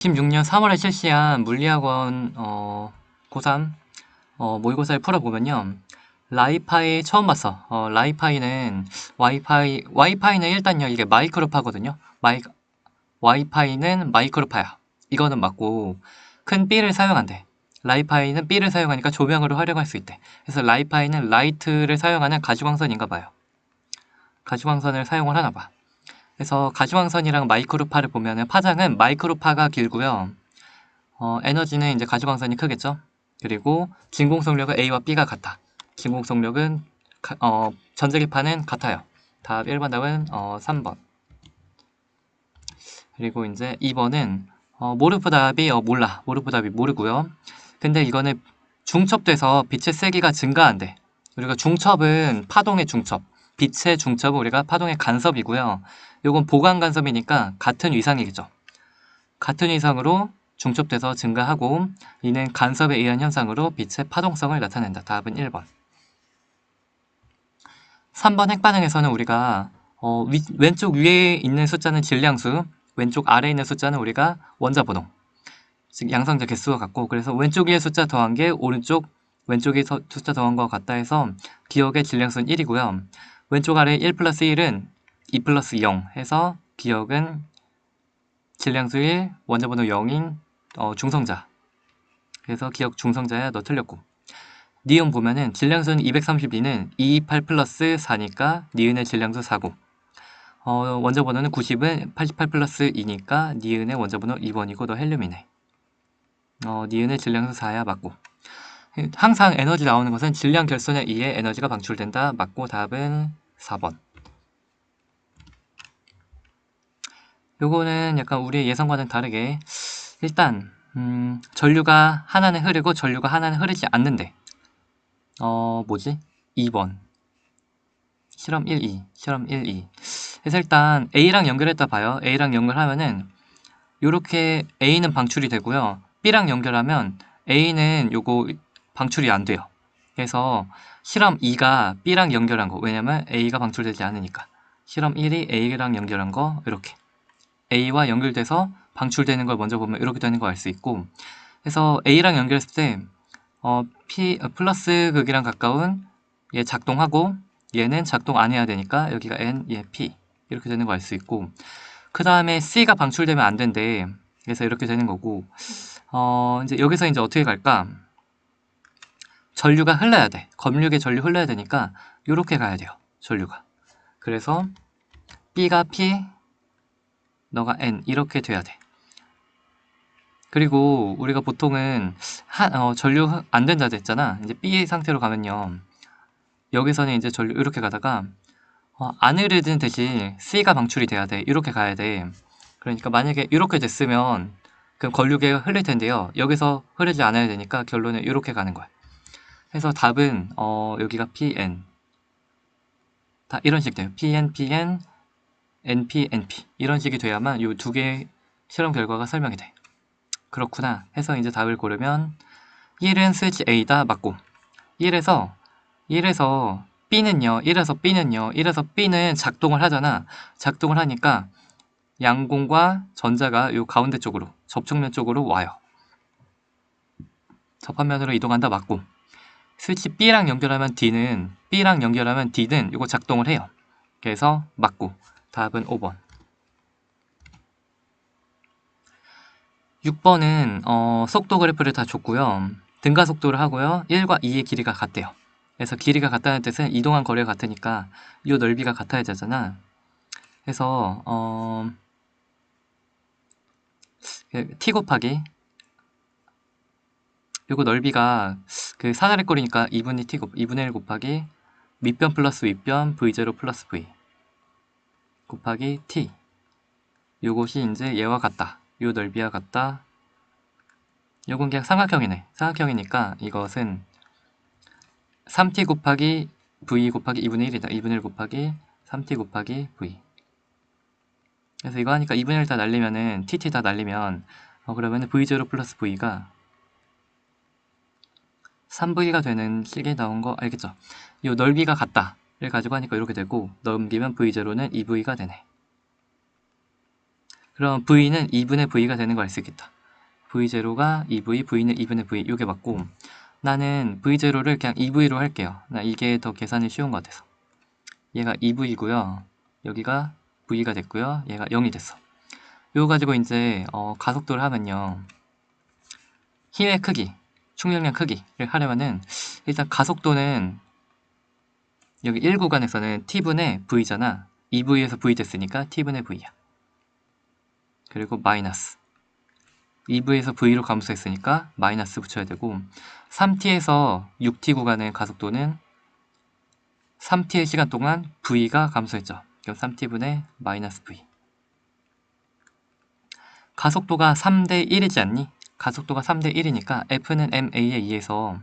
2016년 3월에 실시한 물리학원 고3 모의고사를 풀어보면요. 라이파이 처음 봤어. 라이파이는 와이파이는 일단요, 이게 마이크로파거든요. 와이파이는 마이크로파야. 이거는 맞고, 큰 B를 사용한대. 라이파이는 B를 사용하니까 조명으로 활용할 수 있대. 그래서 라이파이는 라이트를 사용하는 가시광선인가 봐요. 가시광선을 사용을 하나 봐. 그래서 가시광선이랑 마이크로파를 보면은 파장은 마이크로파가 길고요. 에너지는 이제 가시광선이 크겠죠. 그리고 진공속력은 A와 B가 같아. 진공속력은 전자기파는 같아요. 답 1번 답은 3번. 그리고 이제 2번은 모르프 답이 몰라. 모르프 답이 모르고요. 근데 이거는 중첩돼서 빛의 세기가 증가한대. 우리가 중첩은 파동의 중첩, 빛의 중첩은 우리가 파동의 간섭이고요. 요건 보강 간섭이니까 같은 위상이겠죠. 같은 위상으로 중첩돼서 증가하고 이는 간섭에 의한 현상으로 빛의 파동성을 나타낸다. 답은 1번. 3번 핵반응에서는 우리가 왼쪽 위에 있는 숫자는 질량수, 왼쪽 아래에 있는 숫자는 우리가 원자번호, 즉 양성자 개수와 같고, 그래서 왼쪽 위에 숫자 더한 게 오른쪽 왼쪽에 숫자 더한 거와 같다 해서 기억의 질량수는 1이고요. 왼쪽 아래 1 플러스 1은 2 플러스 0 해서 기억은 질량수 1, 원자번호 0인 중성자. 그래서 기억 중성자야. 너 틀렸고. 니은 보면은 질량수는 232는 228 플러스 4니까 니은의 질량수 4고, 원자번호는 90은 88 플러스 2니까 니은의 원자번호 2번이고 너 헬륨이네. 니은의 질량수 4야. 맞고. 항상 에너지 나오는 것은 질량 결손에 의해 에너지가 방출된다. 맞고. 답은 4번. 요거는 약간 우리의 예상과는 다르게 일단 전류가 하나는 흐르고 전류가 하나는 흐르지 않는데 뭐지? 2번 실험 1, 2 그래서 일단 A랑 연결했다 봐요. A랑 연결하면은 요렇게 A는 방출이 되고요. B랑 연결하면 A는 요거 방출이 안 돼요. 그래서 실험 2가 B랑 연결한 거, 왜냐면 A가 방출되지 않으니까. 실험 1이 A랑 연결한 거 이렇게 A와 연결돼서 방출되는 걸 먼저 보면 이렇게 되는 거 알 수 있고, 그래서 A랑 연결했을 때 플러스 극이랑 가까운 얘 작동하고 얘는 작동 안 해야 되니까 여기가 N, 얘 P 이렇게 되는 거 알 수 있고, 그 다음에 C가 방출되면 안 된대. 그래서 이렇게 되는 거고, 이제 여기서 이제 어떻게 갈까? 전류가 흘러야 돼. 검육의 전류 흘러야 되니까 이렇게 가야 돼요. 전류가. 그래서 B가 P, 너가 N 이렇게 돼야 돼. 그리고 우리가 보통은 전류 안 된다 했잖아. 이제 B 상태로 가면요. 여기서는 이제 전류 이렇게 가다가 안 흐르는 대신 C가 방출이 돼야 돼. 이렇게 가야 돼. 그러니까 만약에 이렇게 됐으면 그럼 전류계가 흐를 텐데요. 여기서 흐르지 않아야 되니까 결론은 이렇게 가는 거야. 그래서 답은 여기가 PN. 다 이런 식 돼요. PN, PN, NP, NP 이런 식이 돼야만 이 두 개의 실험 결과가 설명이 돼. 그렇구나 해서 이제 답을 고르면 1은 스위치 A다. 맞고, 1에서 B는요, 1에서 B는 작동을 하잖아. 작동을 하니까 양공과 전자가 요 가운데 쪽으로, 접촉면 쪽으로 와요. 접합면으로 이동한다. 맞고, 스위치 B랑 연결하면 D는 이거 작동을 해요. 그래서 맞고, 답은 5번. 6번은 속도 그래프를 다 줬고요. 등가 속도를 하고요. 1과 2의 길이가 같대요. 그래서 길이가 같다는 뜻은 이동한 거리가 같으니까 이 넓이가 같아야 되잖아. 그래서 t 곱하기 요거 넓이가 그 사다리 꼴이니까 2분의 1 곱하기 밑변 플러스 윗변 v0 플러스 v 곱하기 t, 요것이 이제 얘와 같다. 요 넓이와 같다. 요건 그냥 삼각형이네. 삼각형이니까 이것은 3t 곱하기 v 곱하기 2분의 1이다. 2분의 1 곱하기 3t 곱하기 v. 그래서 이거 하니까 2분의 1 다 날리면은 tt 다 날리면 그러면은 v0 플러스 v가 3v가 되는 식이 나온 거 알겠죠? 이 넓이가 같다를 가지고 하니까 이렇게 되고, 넘기면 v0는 2v가 되네. 그럼 V는 2분의 V가 되는 걸 알 수 있겠다. V0가 2V, V는 2분의 V 이게 맞고 나는 V0를 그냥 2V로 할게요. 나 이게 더 계산이 쉬운 것 같아서. 얘가 2V고요. 여기가 V가 됐고요. 얘가 0이 됐어. 이거 가지고 이제 가속도를 하면요. 힘의 크기, 충격량 크기를 하려면은 일단 가속도는 여기 1구간에서는 T분의 V잖아. 2V에서 V 됐으니까 T분의 V야. 그리고 마이너스 2V에서 V로 감소했으니까 마이너스 붙여야 되고 3T에서 6T 구간의 가속도는 3T의 시간 동안 V가 감소했죠. 그럼 3T분의 마이너스 V. 가속도가 3대 1이지 않니? 가속도가 3대 1이니까 F는 ma에 의해서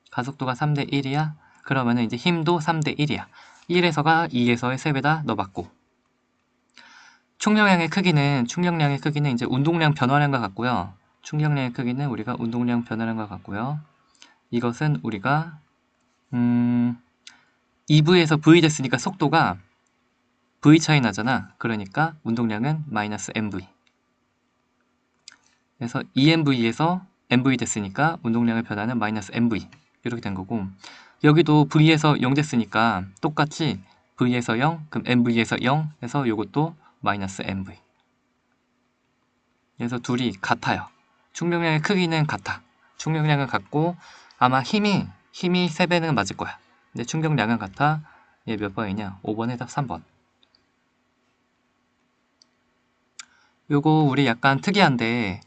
가속도가 3대 1이야? 그러면은 이제 힘도 3대 1이야. 1에서가 2에서의 3배다 넣어봤고 충격량의 크기는 이제 운동량 변화량과 같고요. 충격량의 크기는 우리가 운동량 변화량과 같고요. 이것은 우리가 2V에서 V 됐으니까 속도가 V 차이 나잖아. 그러니까 운동량은 마이너스 mv. 그래서 2mv에서 mv 됐으니까 운동량의 변화는 마이너스 mv. 이렇게 된 거고 여기도 V에서 0 됐으니까 똑같이 V에서 0, 그럼 mv에서 0 해서 이것도 마이너스 mv. 그래서 둘이 같아요. 충격량의 크기는 같아. 충격량은 같고 아마 힘이 3배는 맞을 거야. 근데 충격량은 같아. 얘 몇 번이냐? 5번의 답 3번. 요거 우리 약간 특이한데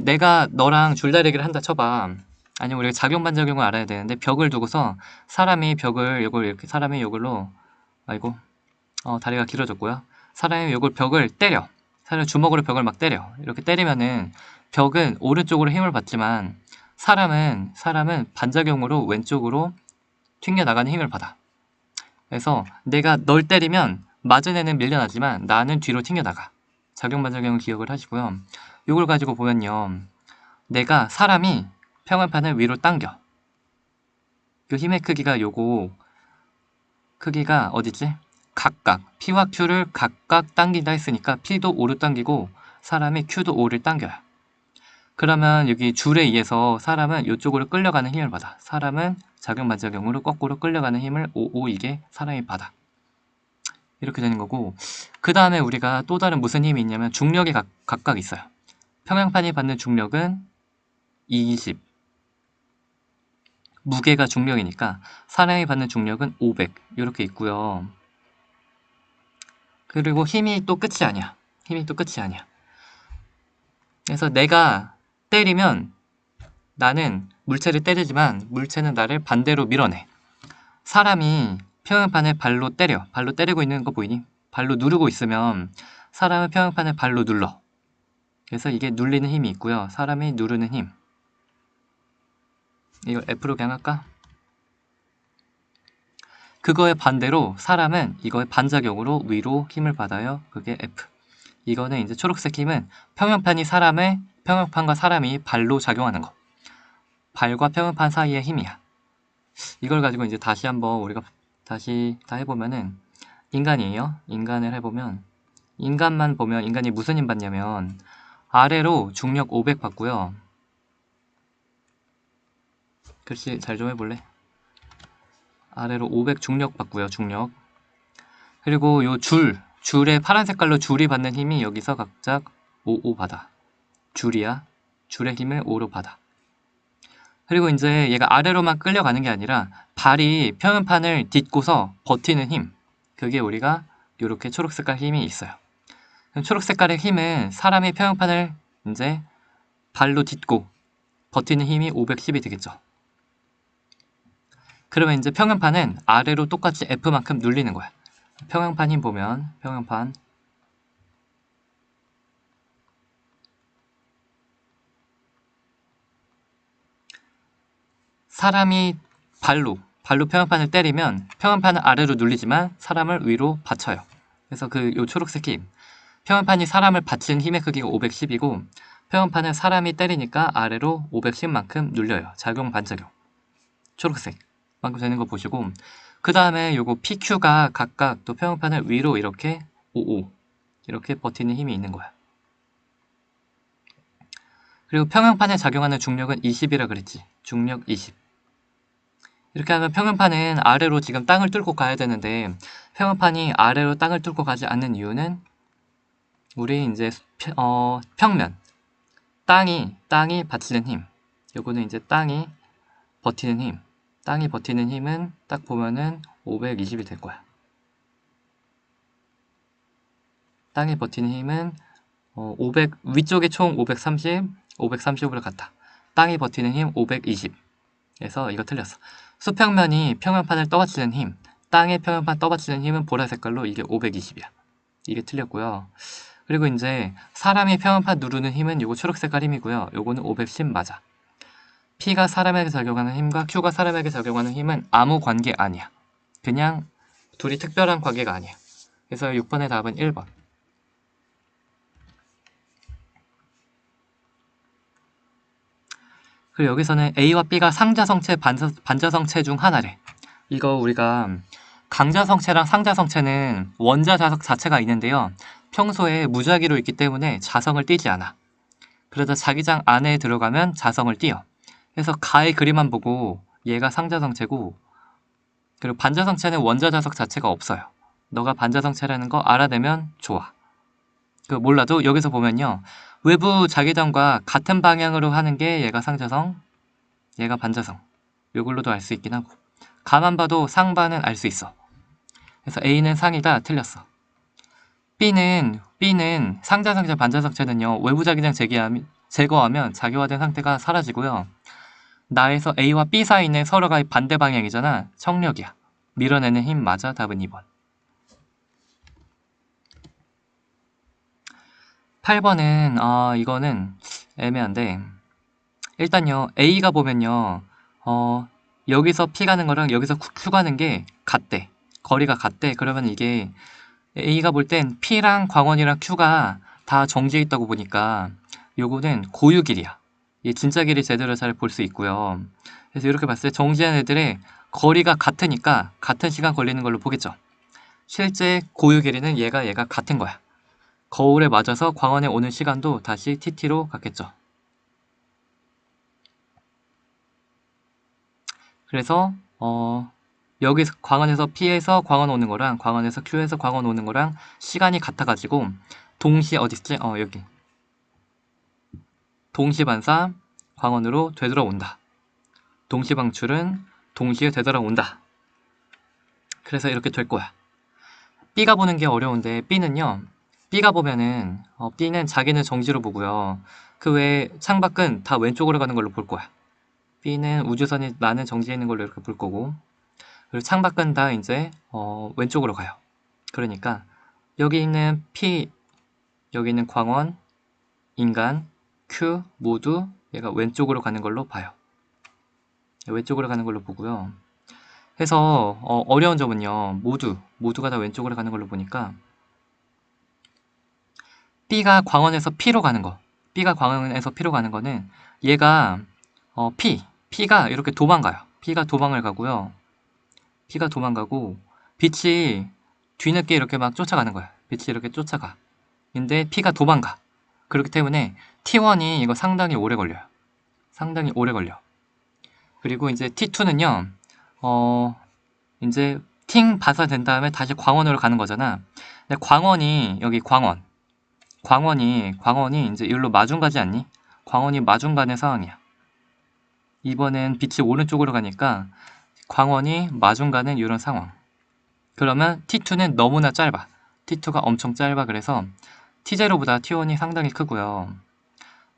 내가 너랑 줄다리기를 한다 쳐봐. 아니면 우리가 작용 반작용을 알아야 되는데 벽을 두고서 사람이 요걸로 아이고 다리가 길어졌고요. 사람이 요걸 벽을 때려. 사람이 주먹으로 벽을 막 때려. 이렇게 때리면은 벽은 오른쪽으로 힘을 받지만 사람은 반작용으로 왼쪽으로 튕겨나가는 힘을 받아. 그래서 내가 널 때리면 맞은 애는 밀려나지만 나는 뒤로 튕겨나가. 작용 반작용을 기억을 하시고요. 이걸 가지고 보면요. 사람이 평행판을 위로 당겨. 그 힘의 크기가 크기가 어디지? 각각 P와 Q를 각각 당긴다 했으니까 P도 O를 당기고 사람이 Q도 O를 당겨요. 그러면 여기 줄에 의해서 사람은 이쪽으로 끌려가는 힘을 받아. 사람은 작용 반작용으로 거꾸로 끌려가는 힘을 O 이게 사람이 받아. 이렇게 되는 거고 그 다음에 우리가 또 다른 무슨 힘이 있냐면 중력이 각각 있어요. 평행판이 받는 중력은 20 무게가 중력이니까 사람이 받는 중력은 500 이렇게 있고요. 그리고 힘이 또 끝이 아니야. 그래서 내가 때리면 나는 물체를 때리지만 물체는 나를 반대로 밀어내. 사람이 평행판을 발로 때리고 있는 거 보이니? 발로 누르고 있으면 사람은 평행판을 발로 눌러. 그래서 이게 눌리는 힘이 있고요. 사람이 누르는 힘. 이걸 F로 그냥 할까? 그거의 반대로 사람은 이거의 반작용으로 위로 힘을 받아요. 그게 F. 이거는 이제 초록색 힘은 평행판과 사람이 발로 작용하는 거. 발과 평행판 사이의 힘이야. 이걸 가지고 이제 다시 한번 우리가 다시 다 해보면은 인간이에요. 인간을 해보면 인간만 보면 인간이 무슨 힘 받냐면 아래로 중력 500 받고요. 글씨 잘 좀 해볼래? 아래로 500 중력 받고요. 중력. 그리고 요 줄에 파란 색깔로 줄이 받는 힘이 여기서 각각 5 받아. 줄이야. 줄의 힘을 5로 받아. 그리고 이제 얘가 아래로만 끌려가는 게 아니라 발이 평행판을 딛고서 버티는 힘. 그게 우리가 이렇게 초록색깔 힘이 있어요. 초록색깔의 힘은 사람이 평행판을 이제 발로 딛고 버티는 힘이 510이 되겠죠. 그러면 이제 평행판은 아래로 똑같이 F만큼 눌리는 거야. 평행판 힘 보면 평행판 사람이 발로 평행판을 때리면 평행판은 아래로 눌리지만 사람을 위로 받쳐요. 그래서 요 초록색 힘 평행판이 사람을 받친 힘의 크기가 510이고 평행판은 사람이 때리니까 아래로 510만큼 눌려요. 작용 반작용 초록색 만큼 되는 거 보시고 그 다음에 요거 PQ가 각각 또 평행판을 위로 이렇게 55 이렇게 버티는 힘이 있는 거야. 그리고 평형판에 작용하는 중력은 20이라 그랬지. 중력 20. 이렇게 하면 평형판은 아래로 지금 땅을 뚫고 가야 되는데 평형판이 아래로 땅을 뚫고 가지 않는 이유는 우리 이제 평면 땅이 받치는 힘. 요거는 이제 땅이 버티는 힘. 땅이 버티는 힘은 딱 보면은 520이 될 거야. 땅이 버티는 힘은 500 위쪽에 총 530, 535를 갖다. 땅이 버티는 힘 520. 그래서 이거 틀렸어. 수평면이 평형판을 떠받치는 힘. 땅의 평형판 떠받치는 힘은 보라 색깔로 이게 520이야. 이게 틀렸고요. 그리고 이제 사람이 평형판 누르는 힘은 요거 초록 색깔 힘이고요. 요거는 510 맞아. P가 사람에게 작용하는 힘과 Q가 사람에게 작용하는 힘은 아무 관계 아니야. 그냥 둘이 특별한 관계가 아니야. 그래서 6번의 답은 1번. 그리고 여기서는 A와 B가 상자성체, 반자성체 중 하나래. 이거 우리가 강자성체랑 상자성체는 원자 자석 자체가 있는데요. 평소에 무작위로 있기 때문에 자성을 띠지 않아. 그러다 자기장 안에 들어가면 자성을 띄어. 그래서 가의 그림만 보고 얘가 상자성체고, 그리고 반자성체는 원자 자석 자체가 없어요. 너가 반자성체라는 거 알아내면 좋아. 몰라도 여기서 보면요. 외부 자기장과 같은 방향으로 하는 게 얘가 상자성, 얘가 반자성. 이걸로도 알 수 있긴 하고. 가만 봐도 상반은 알 수 있어. 그래서 A는 상이다. 틀렸어. B는 상자성체, 반자성체는요. 외부 자기장 제거하면 자기화된 상태가 사라지고요. 나에서 A와 B 사이는 서로가 반대 방향이잖아. 청력이야. 밀어내는 힘 맞아. 답은 2번. 8번은 이거는 애매한데 일단요. A가 보면요. 여기서 P 가는 거랑 여기서 Q 가는 게 같대. 거리가 같대. 그러면 이게 A가 볼 땐 P랑 광원이랑 Q가 다 정지해 있다고 보니까 요거는 고유 길이야. 얘 진짜 길이 제대로 잘 볼 수 있고요. 그래서 이렇게 봤을 때 정지한 애들의 거리가 같으니까 같은 시간 걸리는 걸로 보겠죠. 실제 고유 길이는 얘가 같은 거야. 거울에 맞아서 광원에 오는 시간도 다시 TT로 같겠죠. 그래서 여기서 광원에서 P에서 광원 오는 거랑 광원에서 Q에서 광원 오는 거랑 시간이 같아가지고 동시 어딨지? 여기 동시 반사 광원으로 되돌아온다. 동시 방출은 동시에 되돌아온다. 그래서 이렇게 될 거야. B가 보는 게 어려운데 B가 보면은 B는 자기는 정지로 보고요. 그 외에 창밖은 다 왼쪽으로 가는 걸로 볼 거야. B는 우주선이 나는 정지해 있는 걸로 이렇게 볼 거고, 그리고 창밖은 다 이제 왼쪽으로 가요. 그러니까 여기 있는 P, 여기 있는 광원, 인간, Q 모두 얘가 왼쪽으로 가는 걸로 봐요. 왼쪽으로 가는 걸로 보고요. 해서 어려운 점은요. 모두가 다 왼쪽으로 가는 걸로 보니까 B가 광원에서 P로 가는 거, B가 광원에서 P로 가는 거는 얘가 P가 이렇게 도망가요. P가 도망을 가고요. P가 도망가고 빛이 뒤늦게 이렇게 막 쫓아가는 거야. 빛이 이렇게 쫓아가. 근데 P가 도망가. 그렇기 때문에 T1이 이거 상당히 오래 걸려요. 상당히 오래 걸려. 그리고 이제 T2는요. 이제 팅 발사된 다음에 다시 광원으로 가는 거잖아. 근데 광원이 여기 광원이 이제 여기로 마중 가지 않니? 광원이 마중 가는 상황이야. 이번엔 빛이 오른쪽으로 가니까 광원이 마중 가는 이런 상황. 그러면 T2는 너무나 짧아. T2가 엄청 짧아. 그래서 T0보다 T1이 상당히 크고요.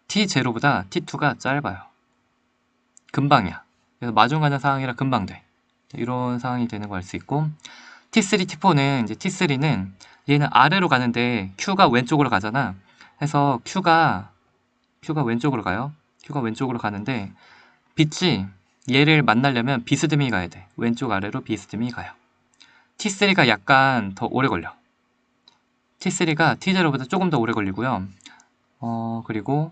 T0보다 T2가 짧아요. 금방이야. 그래서 마중 가는 상황이라 금방 돼. 이런 상황이 되는 걸 알 수 있고, T3, T4는 이제 T3는 얘는 아래로 가는데 Q가 왼쪽으로 가잖아. 해서 Q가 왼쪽으로 가요. Q가 왼쪽으로 가는데 빛이 얘를 만나려면 비스듬히 가야 돼. 왼쪽 아래로 비스듬히 가요. T3가 약간 더 오래 걸려. T3가 T0보다 조금 더 오래 걸리고요. 그리고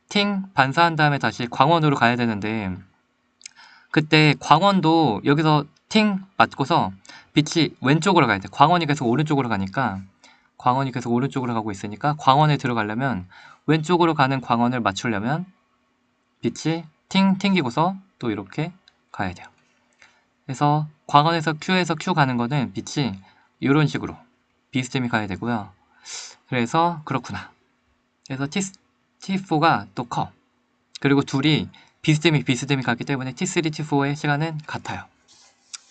팅 반사한 다음에 다시 광원으로 가야 되는데 그때 광원도 여기서 팅 맞고서 빛이 왼쪽으로 가야 돼. 광원이 계속 오른쪽으로 가니까 광원이 계속 오른쪽으로 가고 있으니까 광원에 들어가려면 왼쪽으로 가는 광원을 맞추려면 빛이 팅 튕기고서 또 이렇게 가야 돼요. 그래서 광원에서 Q에서 Q 가는 거는 빛이 이런 식으로 비스듬히 가야 되고요. 그래서 그렇구나. 그래서 T4가 또 커. 그리고 둘이 비스듬히 가기 때문에 T3, T4의 시간은 같아요.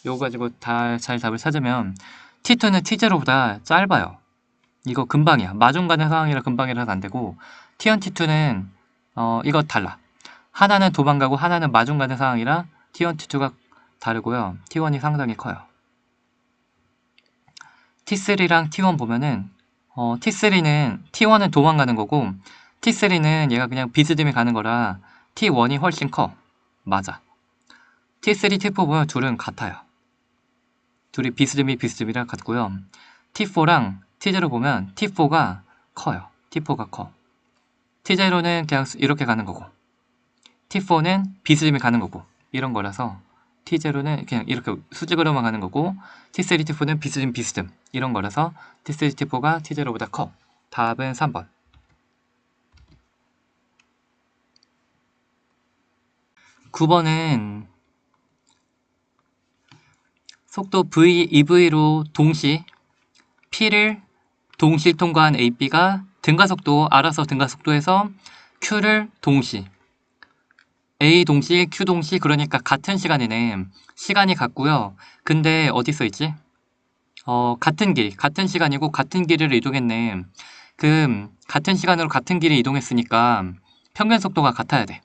요거 가지고 잘 답을 찾으면 T2는 T0보다 짧아요. 이거 금방이야. 마중 가는 상황이라 금방이라서 안 되고 T1, T2는 이거 달라. 하나는 도망가고 하나는 마중 가는 상황이라 T1, T2가 다르고요. T1이 상당히 커요. T3랑 T1 보면은 T3는 T1은 도망가는 거고 T3는 얘가 그냥 비스듬히 가는 거라 T1이 훨씬 커. 맞아. T3, T4 보면 둘은 같아요. 둘이 비스듬히랑 같고요. T4랑 T0 보면 T4가 커요. T4가 커. T0는 그냥 이렇게 가는 거고 T4는 비스듬히 가는 거고 이런 거라서 T0는 그냥 이렇게 수직으로만 가는 거고 T3, T4는 비스듬 이런 거라서 T3, T4가 T0보다 커. 답은 3번. 9번은 속도 v, EV로 동시 P를 동시 통과한 AB가 등가속도, 알아서 등가속도에서 Q를 동시 A 동시, Q 동시, 그러니까 같은 시간이네. 시간이 같고요. 근데 어디 써있지? 같은 시간이고 같은 길을 이동했네. 같은 시간으로 같은 길을 이동했으니까 평균 속도가 같아야 돼.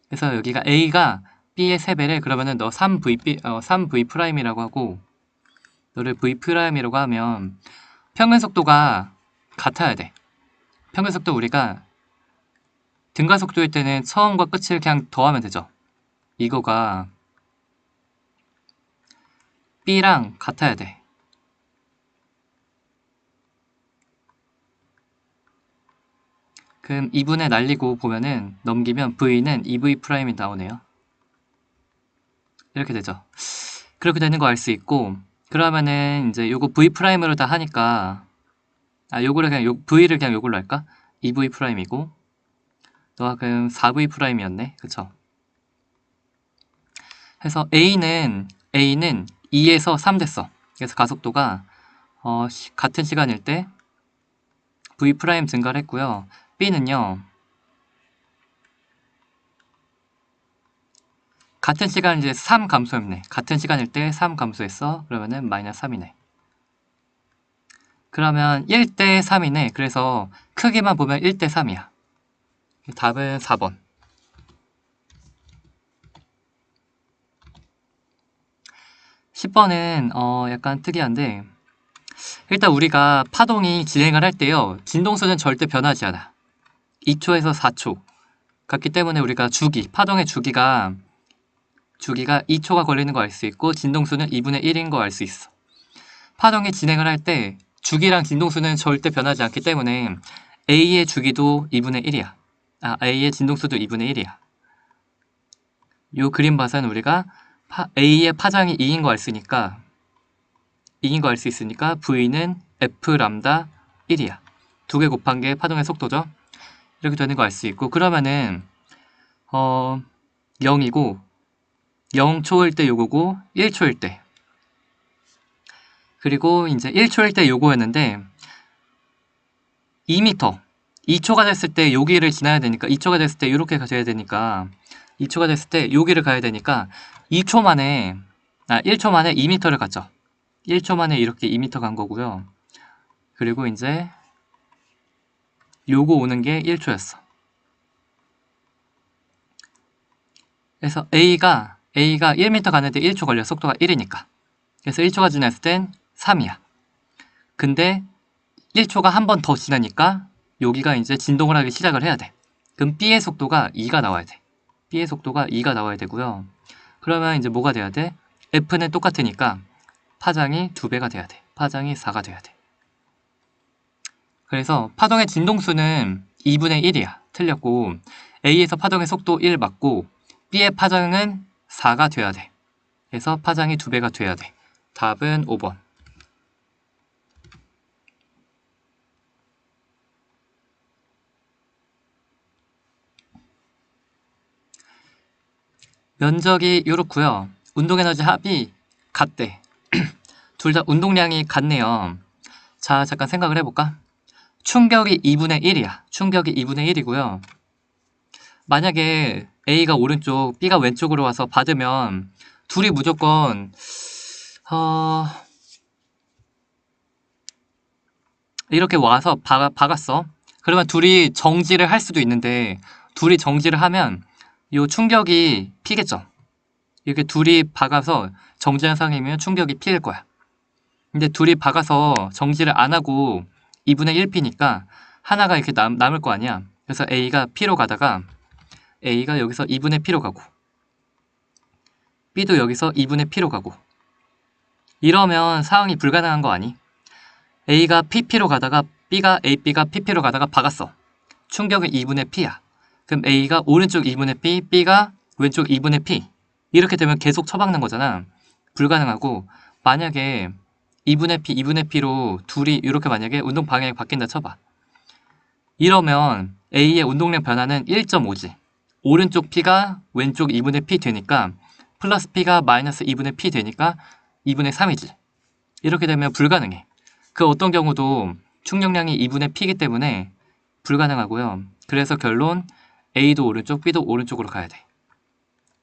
그래서 여기가 A가 B의 3배래. 그러면은 너 3V'이라고 하고 너를 V'이라고 하면 평균 속도가 같아야 돼. 평균 속도 우리가 등가 속도일 때는 처음과 끝을 그냥 더하면 되죠. 이거가 B랑 같아야 돼. 그럼 2분의 날리고 보면은 넘기면 V는 EV' 나오네요. 이렇게 되죠. 그렇게 되는 거 알 수 있고 그러면은 이제 요거 V'으로 다 하니까 요거를 그냥 V를 그냥 요걸로 할까? EV'이고 너가 그럼 4V'이었네. 그쵸? 그래서 A는 2에서 3 됐어. 그래서 가속도가 같은 시간일 때 V' 증가를 했고요. B는요. 같은 시간 이제 3 감소했네. 같은 시간일 때 3 감소했어. 그러면은 마이너스 3이네. 그러면 1대 3이네. 그래서 크기만 보면 1대 3이야. 답은 4번. 10번은 약간 특이한데 일단 우리가 파동이 진행을 할 때요. 진동수는 절대 변하지 않아. 2초에서 4초. 그렇기 때문에 우리가 파동의 주기가 2초가 걸리는 거 알 수 있고 진동수는 2분의 1인 거 알 수 있어. 파동이 진행을 할 때 주기랑 진동수는 절대 변하지 않기 때문에 A의 주기도 2분의 1이야. A의 진동수도 2분의 1이야. 요 그림 봐서는 우리가 A의 파장이 2인 거 알 수 있으니까 V는 F 람다 1이야. 두 개 곱한 게 파동의 속도죠. 이렇게 되는 거 알 수 있고 그러면은 0이고 0초일 때 요거고 1초일 때 그리고 이제 1초일 때 요거였는데 2m 2초가 됐을 때 여기를 지나야 되니까 2초가 됐을 때 이렇게 가야 되니까 2초가 됐을 때 여기를 가야 되니까 2초 만에 1초 만에 2m를 갔죠. 1초 만에 이렇게 2m 간 거고요. 그리고 이제 요거 오는 게 1초였어. 그래서 A가 1m 가는데 1초 걸려. 속도가 1이니까. 그래서 1초가 지났을 땐 3이야. 근데 1초가 한 번 더 지나니까 여기가 이제 진동을 하기 시작을 해야 돼. 그럼 B의 속도가 2가 나와야 돼. B의 속도가 2가 나와야 되고요. 그러면 이제 뭐가 돼야 돼? F는 똑같으니까 파장이 2배가 돼야 돼. 파장이 4가 돼야 돼. 그래서 파동의 진동수는 2분의 1이야. 틀렸고 A에서 파동의 속도 1 맞고 B의 파장은 4가 돼야 돼. 그래서 파장이 2배가 돼야 돼. 답은 5번. 면적이 이렇고요. 운동에너지 합이 같대. 둘 다 운동량이 같네요. 자, 잠깐 생각을 해볼까? 충격이 2분의 1이야. 충격이 2분의 1이고요. 만약에 A가 오른쪽, B가 왼쪽으로 와서 받으면 둘이 무조건 이렇게 와서 박았어. 그러면 둘이 정지를 할 수도 있는데 둘이 정지를 하면 이 충격이 피겠죠. 이렇게 둘이 박아서 정지한 상황이면 충격이 피일 거야. 근데 둘이 박아서 정지를 안 하고 2분의 1 피니까 하나가 이렇게 남을 거 아니야. 그래서 A가 P로 가다가 A가 여기서 2분의 P로 가고 B도 여기서 2분의 P로 가고 이러면 상황이 불가능한 거 아니? A가 PP로 가다가 B가 PP로 가다가 박았어. 충격은 2분의 P야. 그럼 A가 오른쪽 2분의 P, B가 왼쪽 2분의 P. 이렇게 되면 계속 쳐박는 거잖아. 불가능하고 만약에 2분의 P, 2분의 P로 둘이 이렇게 만약에 운동 방향이 바뀐다 쳐봐. 이러면 A의 운동량 변화는 1.5지. 오른쪽 P가 왼쪽 2분의 P 되니까 플러스 P가 마이너스 2분의 P 되니까 2분의 3이지. 이렇게 되면 불가능해. 그 어떤 경우도 충격량이 2분의 P이기 때문에 불가능하고요. 그래서 결론 A도 오른쪽, B도 오른쪽으로 가야 돼.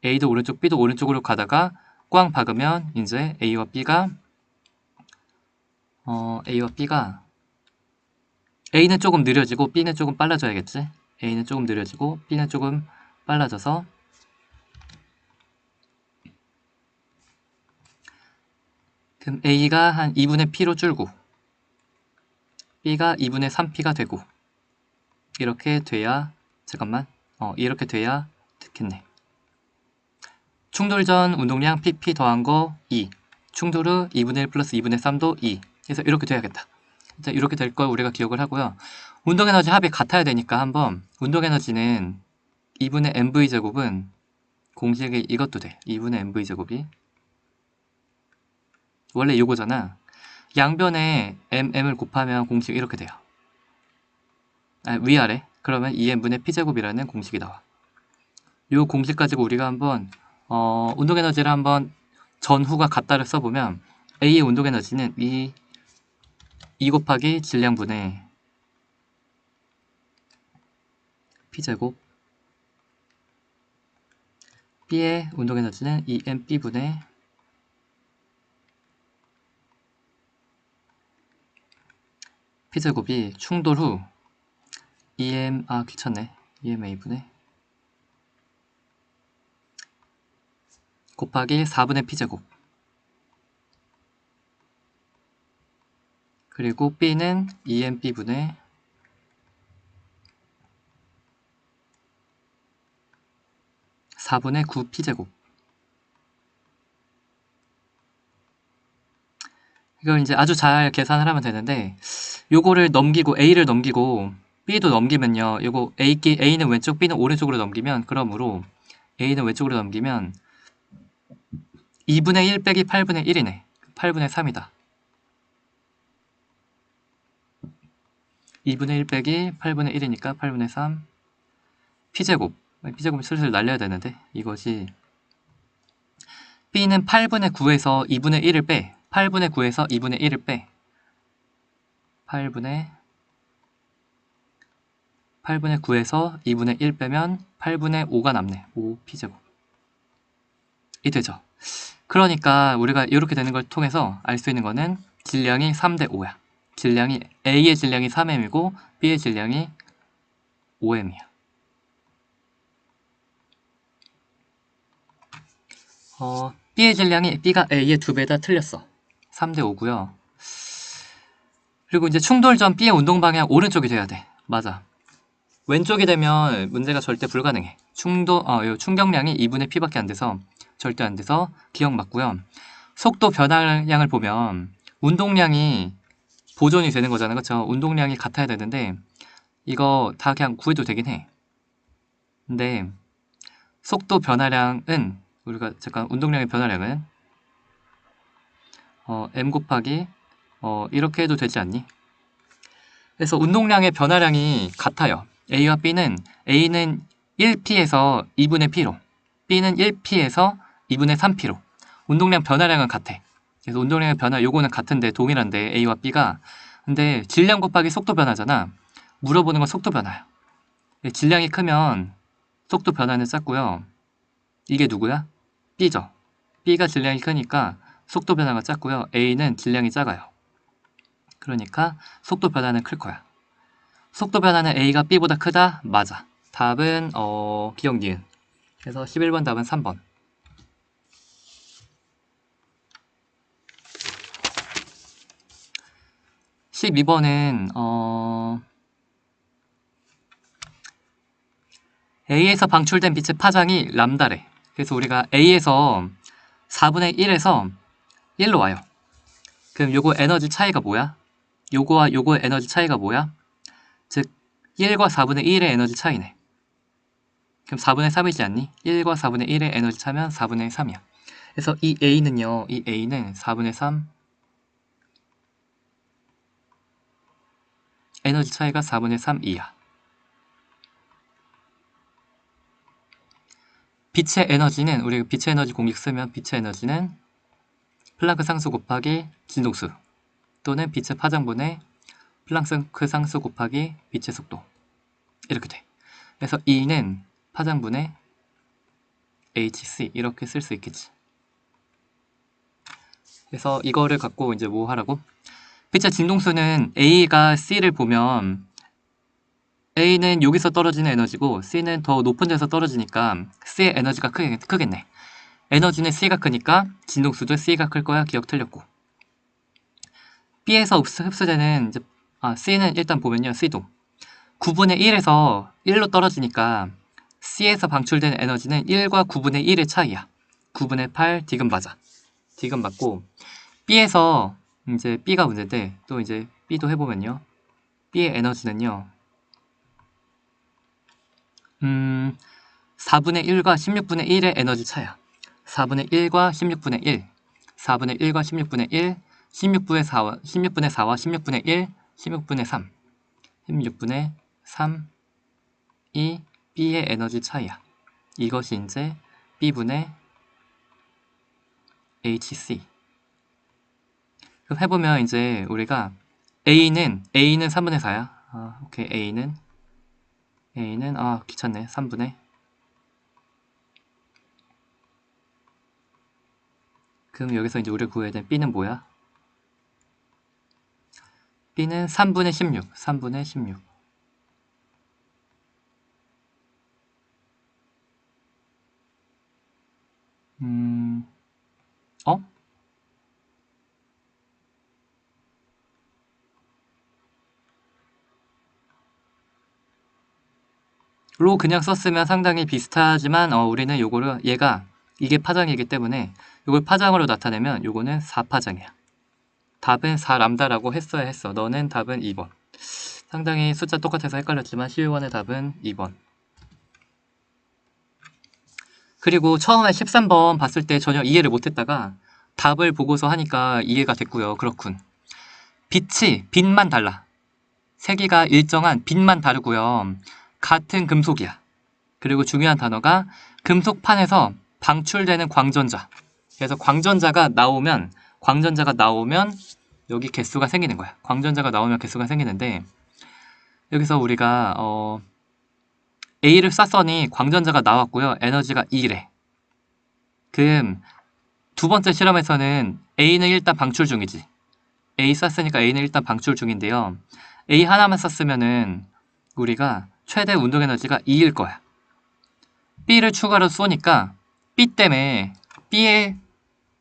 A도 오른쪽, B도 오른쪽으로 가다가 꽝 박으면 이제 A와 B가 A는 조금 느려지고 B는 조금 빨라져야겠지. A는 조금 느려지고 B는 조금 빨라져서 그럼 A가 한 2분의 P로 줄고 B가 2분의 3P가 되고 이렇게 돼야 이렇게 돼야 됐겠네. 충돌 전 운동량 PP 더한 거 2. 충돌 후 2분의 1 플러스 2분의 3도 2. 그래서 이렇게 돼야겠다. 자, 이렇게 될 걸 우리가 기억을 하고요. 운동에너지 합이 같아야 되니까 한번 운동에너지는 2분의 mv제곱은 공식이 이것도 돼. 2분의 mv제곱이 원래 이거잖아. 양변에 m을 곱하면 공식이 이렇게 돼요. 위아래. 그러면 2n분의 p제곱이라는 공식이 나와. 이 공식 가지고 우리가 한번 운동에너지를 한번 전후가 같다를 써보면 A의 운동에너지는 2 곱하기 질량분의 P제곱 B의 운동에너지는 2MB분의 P제곱이 충돌 후 2M 귀찮네 2MA분의 곱하기 4분의 P제곱 그리고 B는 2MB분의 4분의 9P제곱 이걸 이제 아주 잘 계산을 하면 되는데 요거를 넘기고 A를 넘기고 B도 넘기면요 요거 A는 왼쪽 B는 오른쪽으로 넘기면 그러므로 A는 왼쪽으로 넘기면 2분의 1 빼기 8분의 1이네 8분의 3이다 2분의 1 빼기 8분의 1이니까 8분의 3 P제곱 P제곱이 슬슬 날려야 되는데 이것이 B는 8분의 9에서 2분의 1을 빼 8분의 9에서 2분의 1을 빼 8분의 9에서 2분의 1 빼면 8분의 5가 남네 5P제곱 이 되죠. 그러니까 우리가 이렇게 되는 걸 통해서 알 수 있는 거는 질량이 3대 5야. A의 질량이 3m이고 B의 질량이 5m이야. B의 질량이 B가 A의 2배다 틀렸어. 3대 5고요. 그리고 이제 충돌 전 B의 운동 방향 오른쪽이 돼야 돼. 맞아. 왼쪽이 되면 문제가 절대 불가능해. 충격량이 2분의 P밖에 안 돼서 절대 안 돼서 기억 맞고요. 속도 변화량을 보면 운동량이 보존이 되는 거잖아요. 그렇죠? 운동량이 같아야 되는데 이거 다 그냥 구해도 되긴 해. 근데 속도 변화량은 우리가 잠깐 운동량의 변화량은 m 곱하기 이렇게 해도 되지 않니? 그래서 운동량의 변화량이 같아요. A와 B는 A는 1P에서 2분의 P로 B는 1P에서 2분의 3P로 운동량 변화량은 같아. 그래서 운동량의 변화 요거는 같은데 동일한데 A와 B가 근데 질량 곱하기 속도 변화잖아. 물어보는 건 속도 변화야. 질량이 크면 속도 변화는 작고요. 이게 누구야? B죠. B가 질량이 크니까 속도 변화가 작고요. A는 질량이 작아요. 그러니까 속도 변화는 클 거야. 속도 변화는 A가 B보다 크다? 맞아. 답은 기억 니은. 그래서 11번 답은 3번. 12번은 A에서 방출된 빛의 파장이 람다래. 그래서 우리가 A에서 4분의 1에서 1로 와요. 그럼 요거 에너지 차이가 뭐야? 요거와 요거의 에너지 차이가 뭐야? 즉 1과 4분의 1의 에너지 차이네. 그럼 4분의 3이지 않니? 1과 4분의 1의 에너지 차면 4분의 3이야. 그래서 이 A는요. 이 A는 4분의 3 에너지 차이가 4분의 3이야. 빛의 에너지는 우리가 빛의 에너지 공식 쓰면 빛의 에너지는 플랑크 상수 곱하기 진동수 또는 빛의 파장분의 플랑크 상수 곱하기 빛의 속도 이렇게 돼. 그래서 E는 파장분의 hc 이렇게 쓸 수 있겠지. 그래서 이거를 갖고 이제 뭐 하라고? 빛의 진동수는 A가 C를 보면 A는 여기서 떨어지는 에너지고 C는 더 높은 데서 떨어지니까 C의 에너지가 크겠네. 에너지는 C가 크니까 진동수도 C가 클 거야. 기억 틀렸고. B에서 흡수되는 이제 C는 일단 보면요. C도 9분의 1에서 1로 떨어지니까 C에서 방출되는 에너지는 1과 9분의 1의 차이야. 9분의 8 디귿 맞아. 디귿 맞고 B에서 이제 B가 문제인데 또 이제 B도 해보면요. B의 에너지는요. 4분의 1과 16분의 1의 에너지 차야. 4분의 1과 16분의 1, 4분의 1과 16분의 1, 16분의 4와 16분의 1, 16분의 3, 16분의 3이 B의 에너지 차이야. 이것이 이제 B분의 HC. 그럼 해보면 이제 우리가 A는 3분의 4야. 오케이. A는 귀찮네. 3분의 그럼 여기서 이제 우리가 구해야 될 B는 뭐야? B는 3분의 16. 3분의 16. 어? 로 그냥 썼으면 상당히 비슷하지만 우리는 요거를 이게 파장이기 때문에 요걸 파장으로 나타내면 요거는 4파장이야. 답은 4람다라고 했어야 했어. 너는 답은 2번. 상당히 숫자 똑같아서 헷갈렸지만 12번의 답은 2번. 그리고 처음에 13번 봤을 때 전혀 이해를 못했다가 답을 보고서 하니까 이해가 됐고요. 그렇군. 빛만 달라. 세기가 일정한 빛만 다르고요. 같은 금속이야. 그리고 중요한 단어가 금속판에서 방출되는 광전자. 그래서 광전자가 나오면 여기 개수가 생기는 거야. 광전자가 나오면 개수가 생기는데 여기서 우리가 A를 쐈더니 광전자가 나왔고요. 에너지가 2래. 그럼 두 번째 실험에서는 A는 일단 방출 중이지. A 쐈으니까 A는 일단 방출 중인데요. A 하나만 쐈으면은 우리가 최대 운동 에너지가 2일 거야. B를 추가로 쏘니까 B 때문에 B의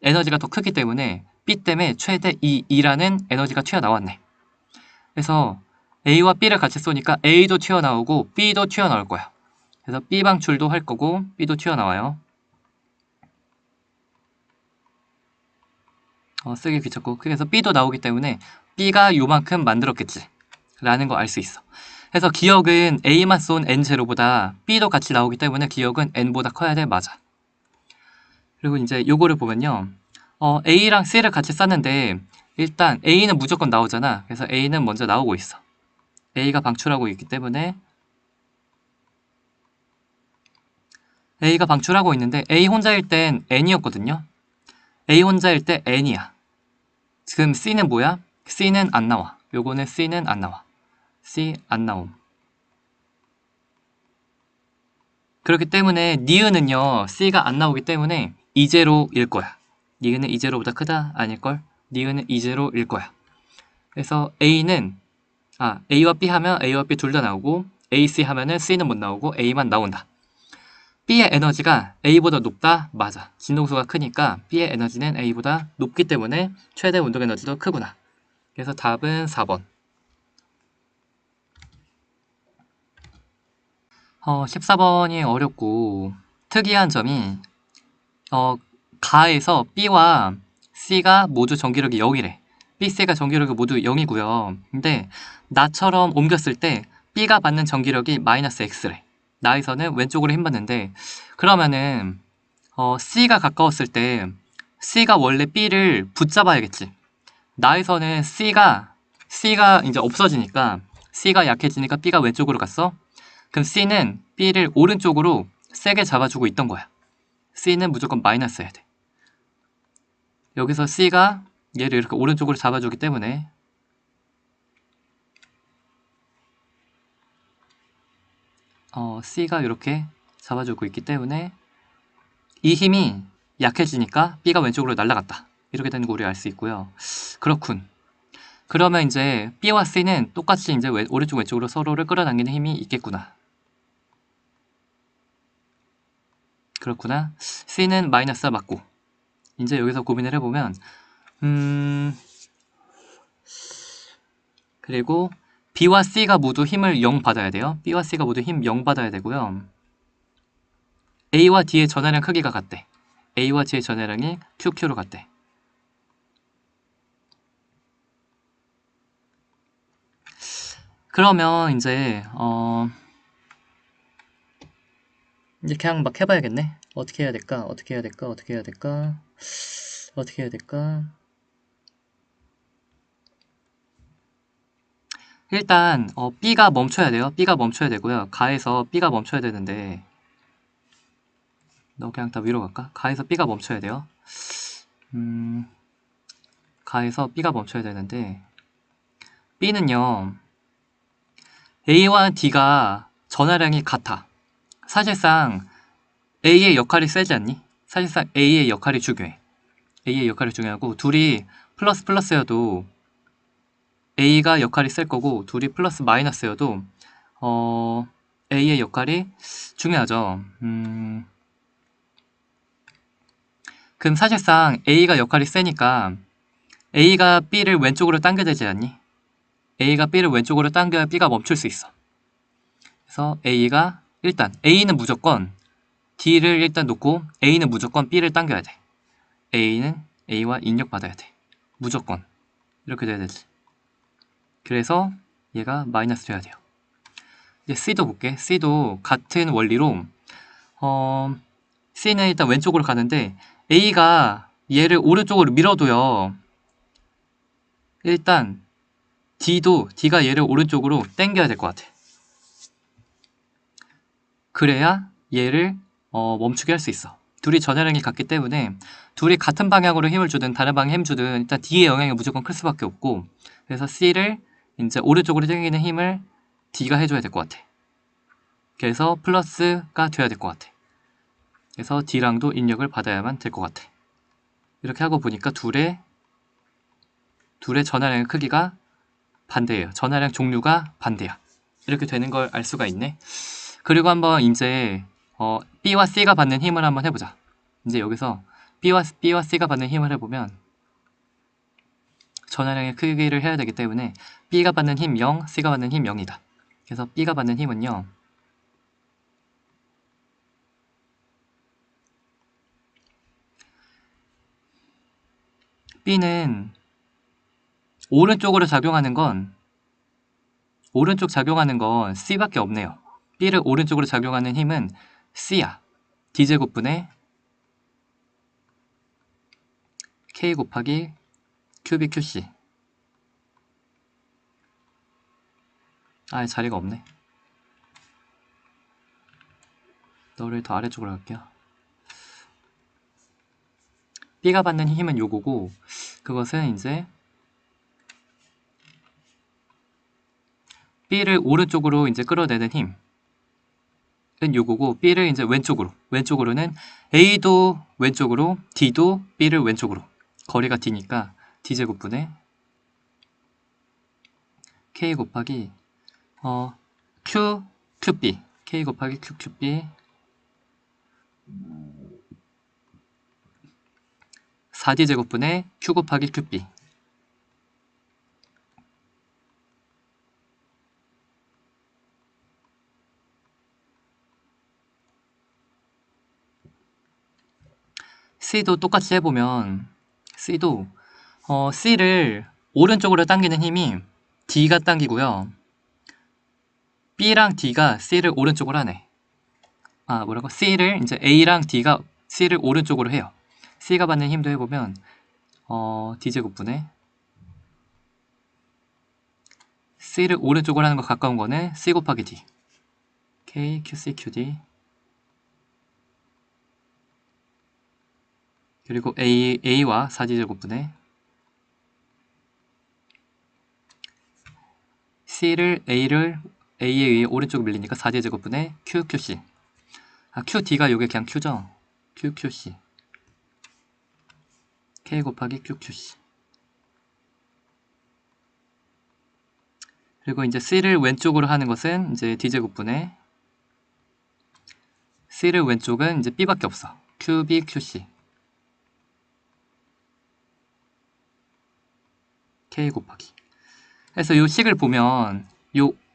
에너지가 더 크기 때문에 B 때문에 최대 2라는 에너지가 튀어나왔네. 그래서 A와 B를 같이 쏘니까 A도 튀어나오고 B도 튀어나올 거야. 그래서 B 방출도 할 거고 B도 튀어나와요. 쓰기 귀찮고 그래서 B도 나오기 때문에 B가 요만큼 만들었겠지 라는 거 알 수 있어. 그래서 기억은 A만 쏜 N0보다 B도 같이 나오기 때문에 기억은 N보다 커야 돼. 맞아. 그리고 이제 요거를 보면요. A랑 C를 같이 쐈는데 일단 A는 무조건 나오잖아. 그래서 A는 먼저 나오고 있어. A가 방출하고 있기 때문에 A가 방출하고 있는데 A 혼자일 땐 N이었거든요. A 혼자일 때 N이야. 지금 C는 뭐야? C는 안 나와. 요거는 C는 안 나와. C 안 나옴. 그렇기 때문에 니은은요, C가 안 나오기 때문에 이제로일 거야. 니은은 이제로보다 크다? 아닐걸? 니은은 이제로일 거야. 그래서 A와 B 하면 A와 B 둘 다 나오고, A, C 하면은 C는 못 나오고 A만 나온다. B의 에너지가 A보다 높다? 맞아. 진동수가 크니까 B의 에너지는 A보다 높기 때문에 최대 운동 에너지도 크구나. 그래서 답은 4번. 14번이 어렵고 특이한 점이 가에서 B와 C가 모두 전기력이 0이래. B, C가 전기력이 모두 0이고요. 근데 나처럼 옮겼을 때 B가 받는 전기력이 마이너스 X래. 나에서는 왼쪽으로 힘받는데 그러면은 C가 가까웠을 때 C가 원래 B를 붙잡아야겠지. 나에서는 C가 이제 없어지니까 C가 약해지니까 B가 왼쪽으로 갔어. 그럼 C는 B를 오른쪽으로 세게 잡아주고 있던 거야. C는 무조건 마이너스 해야 돼. 여기서 C가 얘를 이렇게 오른쪽으로 잡아주기 때문에 C가 이렇게 잡아주고 있기 때문에 이 힘이 약해지니까 B가 왼쪽으로 날아갔다. 이렇게 되는 거 우리가 알 수 있고요. 그렇군. 그러면 이제 B와 C는 똑같이 이제 오른쪽 왼쪽으로 서로를 끌어당기는 힘이 있겠구나. 그렇구나. C는 마이너스가 맞고 이제 여기서 고민을 해보면 그리고 B와 C가 모두 힘을 0 받아야 돼요. B와 C가 모두 힘 0 받아야 되고요. A와 D의 전하량 크기가 같대. A와 D의 전하량이 QQ로 같대. 그러면 이제 이제 그냥 막 해봐야겠네. 어떻게 해야 될까? 어떻게 해야 될까? 어떻게 해야 될까? 어떻게 해야 될까? 일단 B가 멈춰야 돼요. B가 멈춰야 되고요. 가에서 B가 멈춰야 되는데 너 그냥 다 위로 갈까? 가에서 B가 멈춰야 돼요. 가에서 B가 멈춰야 되는데 B는요 A와 D가 전하량이 같아. 사실상 A의 역할이 세지 않니? 사실상 A의 역할이 중요해. A의 역할이 중요하고 둘이 플러스 플러스여도 A가 역할이 셀 거고 둘이 플러스 마이너스여도 A의 역할이 중요하죠. 그럼 사실상 A가 역할이 세니까 A가 B를 왼쪽으로 당겨야 되지 않니? A가 B를 왼쪽으로 당겨야 B가 멈출 수 있어. 그래서 A가 일단 A는 무조건 D를 일단 놓고 A는 무조건 B를 당겨야 돼. A는 A와 인력 받아야 돼. 무조건 이렇게 돼야 되지. 그래서 얘가 마이너스 돼야 돼요. 이제 C도 볼게. C도 같은 원리로 C는 일단 왼쪽으로 가는데 A가 얘를 오른쪽으로 밀어도요. 일단 D가 얘를 오른쪽으로 당겨야 될 것 같아. 그래야 얘를 멈추게 할 수 있어. 둘이 전하량이 같기 때문에 둘이 같은 방향으로 힘을 주든 다른 방향에 힘 주든 일단 D의 영향이 무조건 클 수밖에 없고 그래서 C를 이제 오른쪽으로 당기는 힘을 D가 해줘야 될 것 같아. 그래서 플러스가 돼야 될 것 같아. 그래서 D랑도 인력을 받아야만 될 것 같아. 이렇게 하고 보니까 둘의 전하량의 크기가 반대예요. 전하량 종류가 반대야. 이렇게 되는 걸 알 수가 있네. 그리고 한번 이제 B와 C가 받는 힘을 한번 해보자. 이제 여기서 B와 C가 받는 힘을 해보면 전하량의 크기를 해야 되기 때문에 B가 받는 힘 0, C가 받는 힘 0이다. 그래서 B가 받는 힘은요. B는 오른쪽 작용하는 건 C밖에 없네요. B를 오른쪽으로 작용하는 힘은 C야. D제곱분의 K 곱하기 QB QC. 자리가 없네. 너를 더 아래쪽으로 갈게요. B가 받는 힘은 요거고, 그것은 이제 B를 오른쪽으로 이제 끌어내는 힘은 요거고, B를 이제 왼쪽으로는 A도 왼쪽으로, D도 B를 왼쪽으로. 거리가 D니까 D제곱분의 K 곱하기 QB K 곱하기 QB 4D제곱분의 Q 곱하기 QB. C도 똑같이 해보면 C도 C를 오른쪽으로 당기는 힘이 D가 당기고요. B랑 D가 C를 오른쪽으로 하네. C를 이제 A랑 D가 C를 오른쪽으로 해요. C가 받는 힘도 해보면 D제곱분의 C를 오른쪽으로 하는 거 가까운 거는 C 곱하기 D K, QC, QD 그리고 A와 4D제곱분의 C를 A에 의해 오른쪽으로 밀리니까 4D제곱분의 Q, QC QD가 요게 그냥 Q죠? Q, QC K 곱하기 Q, QC 그리고 이제 C를 왼쪽으로 하는 것은 이제 D제곱분의 C를 왼쪽은 이제 B밖에 없어. QB, QC K 곱하기 그래서 요 식을 보면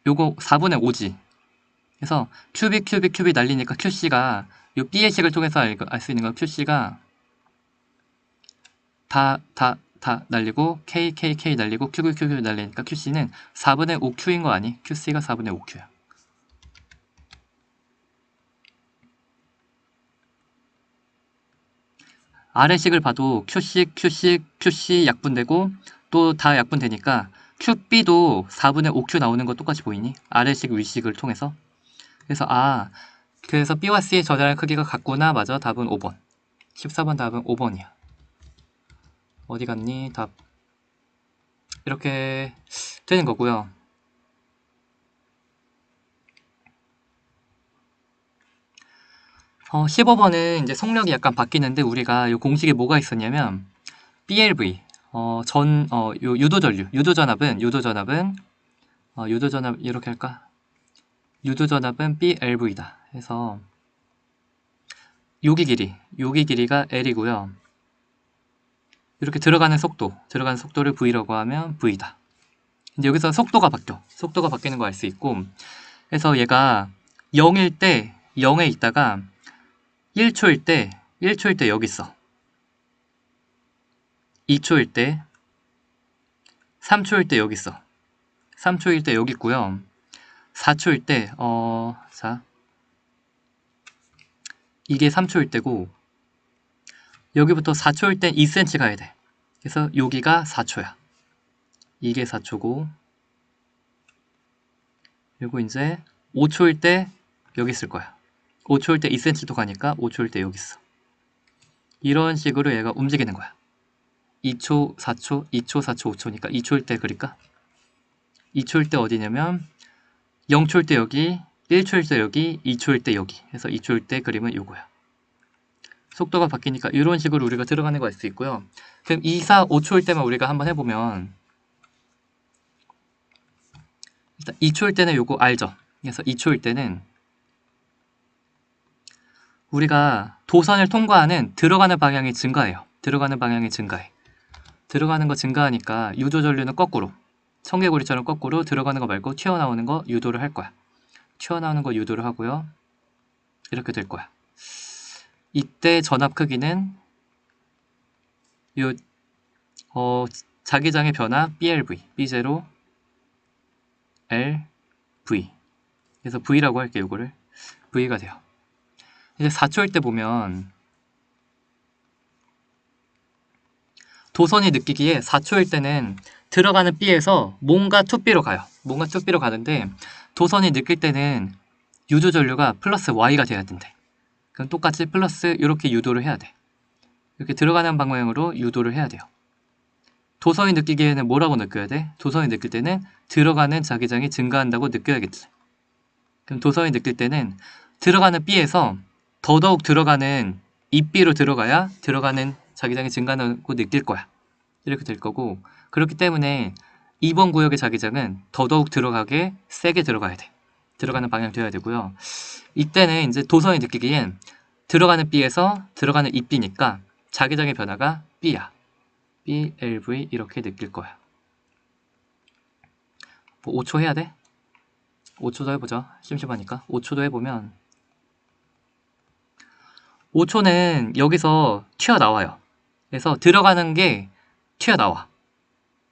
요거 4분의 5지 그래서 QB 날리니까 QC가 요 B의 식을 통해서 알 수 있는 건 QC가 다 날리고 K 날리고 Q 날리니까 QC는 4분의 5Q인 거 아니? QC가 4분의 5Q야. 아래식을 봐도 QC 약분되고 또 다 약분되니까 QB도 4분의 5Q 나오는 거 똑같이 보이니? 아래식 위식을 통해서. 그래서 B와 C의 저자의 크기가 같구나. 맞아. 답은 5번. 14번 답은 5번이야. 어디 갔니? 답. 이렇게 되는 거고요. 어, 15번은 이제 속력이 약간 바뀌는데 우리가 이 공식에 뭐가 있었냐면 BLV 요 유도전압은 이렇게 할까? 유도전압은 BLV다. 해서 여기 길이가 L이고요. 이렇게 들어가는 속도를 V라고 하면 V다. 이제 여기서 속도가 바뀌는 거 알 수 있고, 그래서 얘가 0일 때 0에 있다가 1초일 때 여기 있어. 2초일 때, 3초일 때 여기 있어. 3초일 때 여기 있고요. 4초일 때, 이게 3초일 때고, 여기부터 4초일 땐 2cm 가야 돼. 그래서 여기가 4초야. 이게 4초고, 그리고 이제 5초일 때 여기 있을 거야. 5초일 때 2cm도 가니까 5초일 때 여기 있어. 이런 식으로 얘가 움직이는 거야. 2초, 4초, 2초, 4초, 5초니까 2초일 때 그릴까? 2초일 때 어디냐면 0초일 때 여기, 1초일 때 여기, 2초일 때 여기 해서 2초일 때 그림은 요거야. 속도가 바뀌니까 이런 식으로 우리가 들어가는 거 알 수 있고요. 그럼 2, 4, 5초일 때만 우리가 한번 해보면 일단 2초일 때는 요거 알죠? 그래서 2초일 때는 우리가 도선을 통과하는 들어가는 방향이 증가해요. 들어가는 거 증가하니까 유도전류는 거꾸로 청개구리처럼 거꾸로 들어가는 거 말고 튀어나오는 거 유도를 할 거야. 튀어나오는 거 유도를 하고요. 이렇게 될 거야. 이때 전압 크기는 자기장의 변화 BLV, B0, L, V. 그래서 V라고 할게 요거를. V가 돼요. 이제 4초일 때 보면 도선이 느끼기에 4초일 때는 들어가는 B에서 뭔가 2B로 가요. 뭔가 2B로 가는데 도선이 느낄 때는 유도전류가 플러스 Y가 돼야 된대. 그럼 똑같이 플러스 이렇게 유도를 해야 돼. 이렇게 들어가는 방향으로 유도를 해야 돼요. 도성이 느끼기에는 뭐라고 느껴야 돼? 도성이 느낄 때는 들어가는 자기장이 증가한다고 느껴야겠지. 그럼 도성이 느낄 때는 들어가는 B에서 더더욱 들어가는 이 B로 들어가야 들어가는 자기장이 증가한다고 느낄 거야. 이렇게 될 거고, 그렇기 때문에 2번 구역의 자기장은 더더욱 들어가게 세게 들어가야 돼. 들어가는 방향 되어야 되고요. 이때는 이제 도성이 느끼기엔 들어가는 B에서 들어가는 이 B니까 자기장의 변화가 B야. B, LV 이렇게 느낄 거야. 뭐 5초 해야 돼? 5초 더 해보자. 심심하니까. 5초 더 해보면 5초는 여기서 튀어나와요. 그래서 들어가는 게 튀어나와.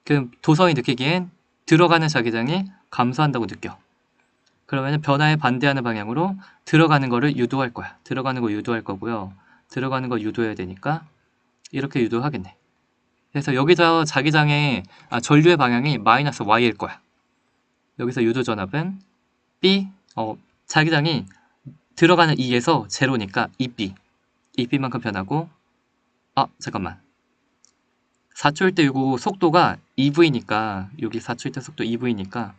그럼 도성이 느끼기엔 들어가는 자기장이 감소한다고 느껴. 그러면 변화에 반대하는 방향으로 들어가는 거를 유도할 거야. 들어가는 거 유도할 거고요. 들어가는 거 유도해야 되니까 이렇게 유도하겠네. 그래서 여기서 자기장의 전류의 방향이 마이너스 Y일 거야. 여기서 유도 전압은 B, 자기장이 들어가는 2에서 제로니까 2B. 2B만큼 변하고, 잠깐만. 4초일 때 이거 속도가 2V니까, 여기 4초일 때 속도 2V니까,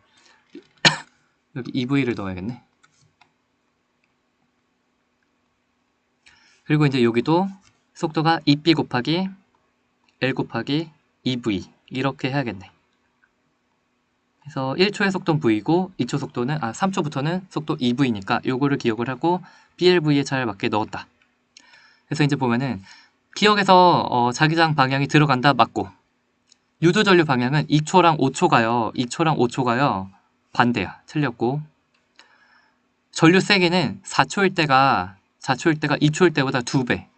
여기 2V를 넣어야겠네. 그리고 이제 여기도 속도가 2B 곱하기 L 곱하기 2V. 이렇게 해야겠네. 그래서 1초의 속도는 V고 2초 속도는 3초부터는 속도 2V니까 요거를 기억을 하고 BLV에 잘 맞게 넣었다. 그래서 이제 보면은 기억에서 자기장 방향이 들어간다 맞고 유도전류 방향은 2초랑 5초가요. 2초랑 5초가요. 반대야. 틀렸고 전류 세기는 4초일 때가 2초일 때보다 2배.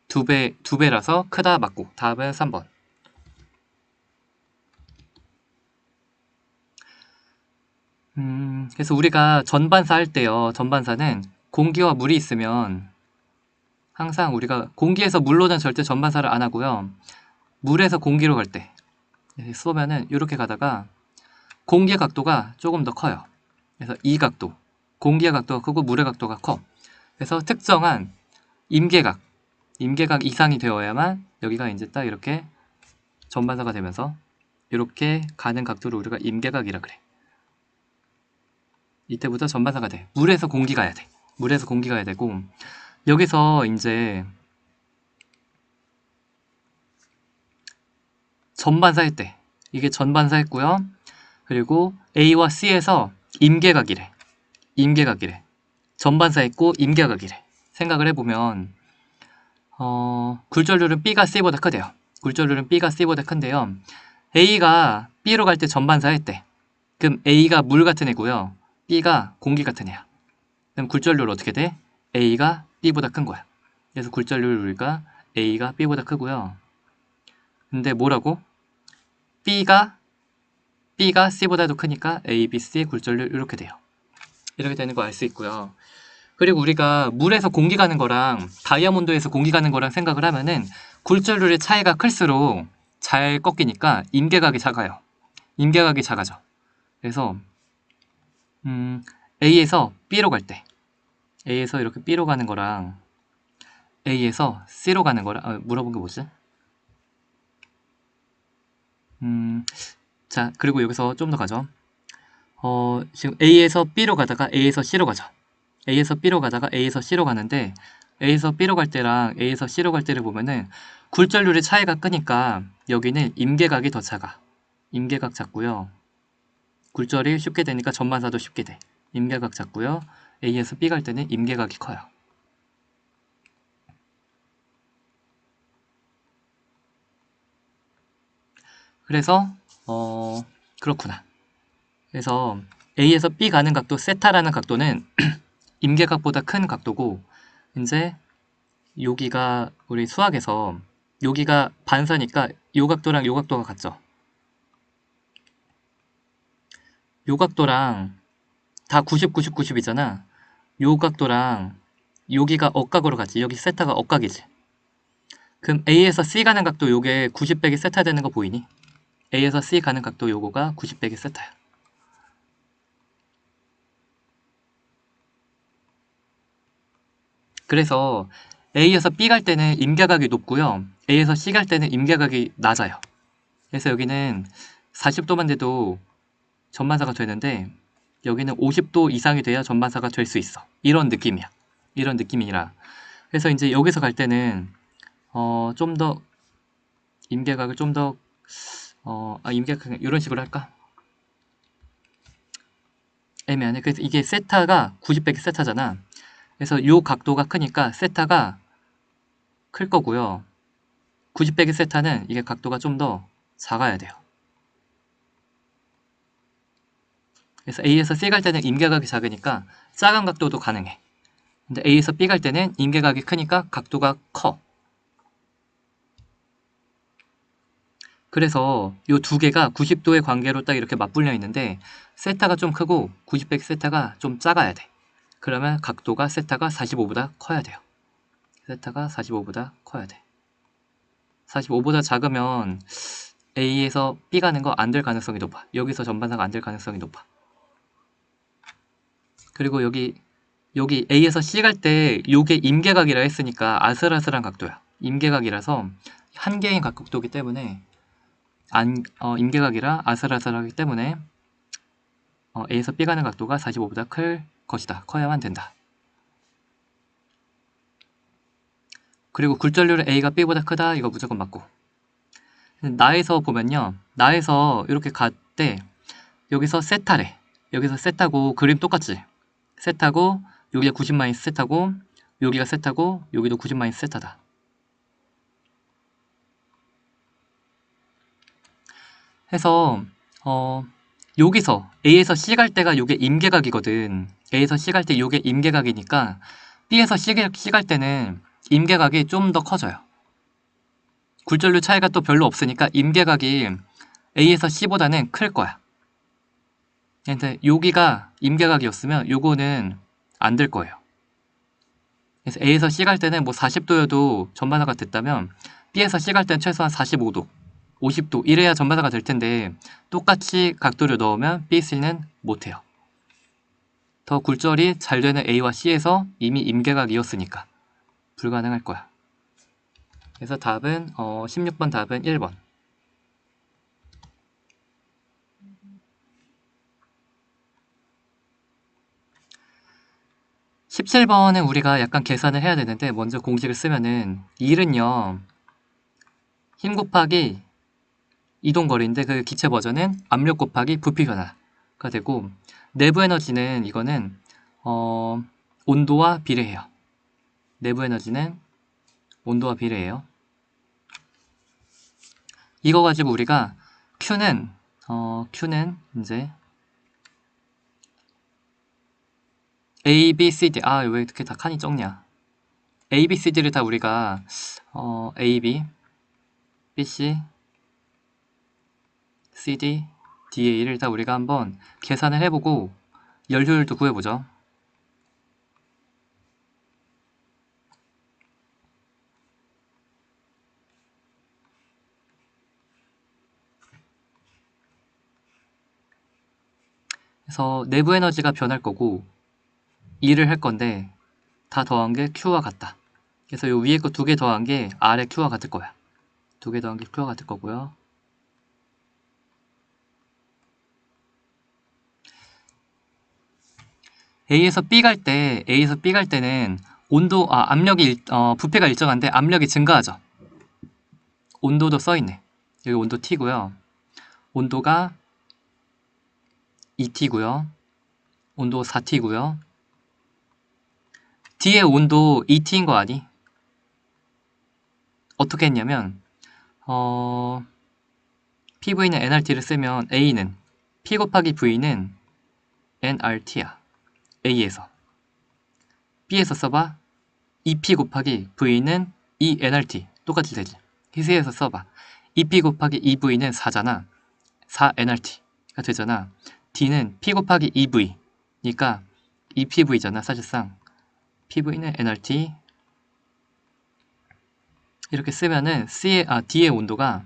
2배라서 크다 맞고 답은 3번. 그래서 우리가 전반사 할 때요. 전반사는 공기와 물이 있으면 항상 우리가 공기에서 물로는 절대 전반사를 안 하고요. 물에서 공기로 갈 때 쏘면은 이렇게 가다가 공기의 각도가 조금 더 커요. 그래서 이 각도, 공기의 각도가 크고 물의 각도가 커. 그래서 특정한 임계각 이상이 되어야만 여기가 이제 딱 이렇게 전반사가 되면서 이렇게 가는 각도를 우리가 임계각이라 그래. 이때부터 전반사가 돼. 물에서 공기 가야 돼. 물에서 공기 가야 되고 여기서 이제 전반사 할 때 이게 전반사 했고요. 그리고 A와 C에서 임계각이래. 전반사 했고 임계각이래. 생각을 해보면 굴절률은 B가 C보다 크대요. 굴절률은 B가 C보다 큰데요. A가 B로 갈 때 전반사 했대. 그럼 A가 물 같은 애고요. B가 공기 같은 애야. 그럼 굴절률 어떻게 돼? A가 B보다 큰 거야. 그래서 굴절률 우리가 A가 B보다 크고요. 근데 뭐라고? B가 C보다도 크니까 A, B, C의 굴절률 이렇게 돼요. 이렇게 되는 거 알 수 있고요. 그리고 우리가 물에서 공기 가는 거랑 다이아몬드에서 공기 가는 거랑 생각을 하면은 굴절률의 차이가 클수록 잘 꺾이니까 임계각이 작아요. 임계각이 작아져. 그래서 A에서 B로 갈 때 A에서 이렇게 B로 가는 거랑 A에서 C로 가는 거랑 물어본 게 뭐지? 자, 그리고 여기서 좀 더 가죠. 지금 A에서 B로 가다가 A에서 C로 가죠. A에서 B로 가다가 A에서 C로 가는데 A에서 B로 갈 때랑 A에서 C로 갈 때를 보면은 굴절률의 차이가 크니까 여기는 임계각이 더 작아. 임계각 작고요. 굴절이 쉽게 되니까 전반사도 쉽게 돼. 임계각 작고요. A에서 B 갈 때는 임계각이 커요. 그래서 그렇구나. 그래서 A에서 B 가는 각도 세타라는 각도는 임계각보다 큰 각도고 이제 여기가 우리 수학에서 여기가 반사니까 요 각도랑 요 각도가 같죠. 요 각도랑 다 90, 90, 90이잖아. 요 각도랑 여기가 억각으로 같지. 여기 세타가 억각이지. 그럼 A에서 C 가는 각도 요게 90 빼기 세타 되는 거 보이니? A에서 C 가는 각도 요거가 90 빼기 세타야. 그래서 A에서 B 갈 때는 임계각이 높고요. A에서 C 갈 때는 임계각이 낮아요. 그래서 여기는 40도만 돼도 전반사가 되는데 여기는 50도 이상이 돼야 전반사가 될 수 있어. 이런 느낌이야. 이런 느낌이라. 그래서 이제 여기서 갈 때는 좀 더 임계각을 좀 더 임계각 이런 식으로 할까? 애매하네. 그래서 이게 세타가 90 빼기 세타잖아. 그래서 요 각도가 크니까 세타가 클 거고요. 90 빼기 세타는 이게 각도가 좀 더 작아야 돼요. 그래서 A에서 C 갈 때는 임계각이 작으니까 작은 각도도 가능해. 근데 A에서 B 갈 때는 임계각이 크니까 각도가 커. 그래서 이 두 개가 90도의 관계로 딱 이렇게 맞불려 있는데 세타가 좀 크고 90 빼기 세타가 좀 작아야 돼. 그러면 각도가 세타가 45보다 커야 돼요. 세타가 45보다 커야 돼. 45보다 작으면 A에서 B 가는 거 안 될 가능성이 높아. 여기서 전반사가 안 될 가능성이 높아. 그리고 여기 A에서 C 갈 때 요게 임계각이라 했으니까 아슬아슬한 각도야. 임계각이라서 한 개인 각도이기 때문에 임계각이라 아슬아슬하기 때문에 A에서 B 가는 각도가 45보다 클 것이다. 커야만 된다. 그리고 굴절률은 A가 B보다 크다. 이거 무조건 맞고. 나에서 보면요. 나에서 이렇게 갈 때 여기서 세타래. 여기서 세타고 그림 똑같지? 세타고 여기가 90 마이너스 세타고 여기가 세타고 여기도 90 마이너스 세타다. 해서 여기서 A에서 C 갈 때가 요게 임계각이거든. A에서 C 갈 때 요게 임계각이니까 B에서 C 갈 때는 임계각이 좀 더 커져요. 굴절률 차이가 또 별로 없으니까 임계각이 A에서 C보다는 클 거야. 근데 여기가 임계각이었으면 요거는 안 될 거예요. 그래서 A에서 C 갈 때는 뭐 40도여도 전반사가 됐다면 B에서 C 갈 때는 최소한 45도, 50도 이래야 전반사가 될 텐데 똑같이 각도를 넣으면 B, C는 못해요. 더 굴절이 잘 되는 A와 C에서 이미 임계각이었으니까 불가능할 거야. 그래서 답은 16번 답은 1번. 17번은 우리가 약간 계산을 해야 되는데 먼저 공식을 쓰면은 1은요 힘 곱하기 이동거리인데 그 기체 버전은 압력 곱하기 부피 변화가 되고 내부 에너지는 이거는 온도와 비례해요. 내부 에너지는 온도와 비례해요. 이거 가지고 우리가 Q는 이제 A, B, C, D 왜 이렇게 다 칸이 적냐 A, B, C, D를 다 우리가 A, B, B, C, C, D, D, A를 다 우리가 한번 계산을 해보고 열효율도 구해보죠. 그래서 내부 에너지가 변할 거고 E를 할 건데 다 더한 게 Q와 같다. 그래서 요 위에 거 두 개 더한 게 아래 Q와 같을 거야. 두 개 더한 게 Q와 같을 거고요. A에서 B 갈 때는 압력이 부피가 일정한데 압력이 증가하죠. 온도도 써있네. 여기 온도 T고요. 온도가 2T고요. 온도 4T고요. D의 온도 2T인 거 아니? 어떻게 했냐면 PV는 nRT를 쓰면 A는 P 곱하기 V는 nRT야. A에서. B에서 써봐. 2P 곱하기 V는 2nRT. 똑같이 되지. 희세에서 써봐. 2P 곱하기 2V는 4잖아. 4nRT가 되잖아. D는 P 곱하기 2V. 니까 2PV잖아, 사실상. PV는 nRT. 이렇게 쓰면은 D의 온도가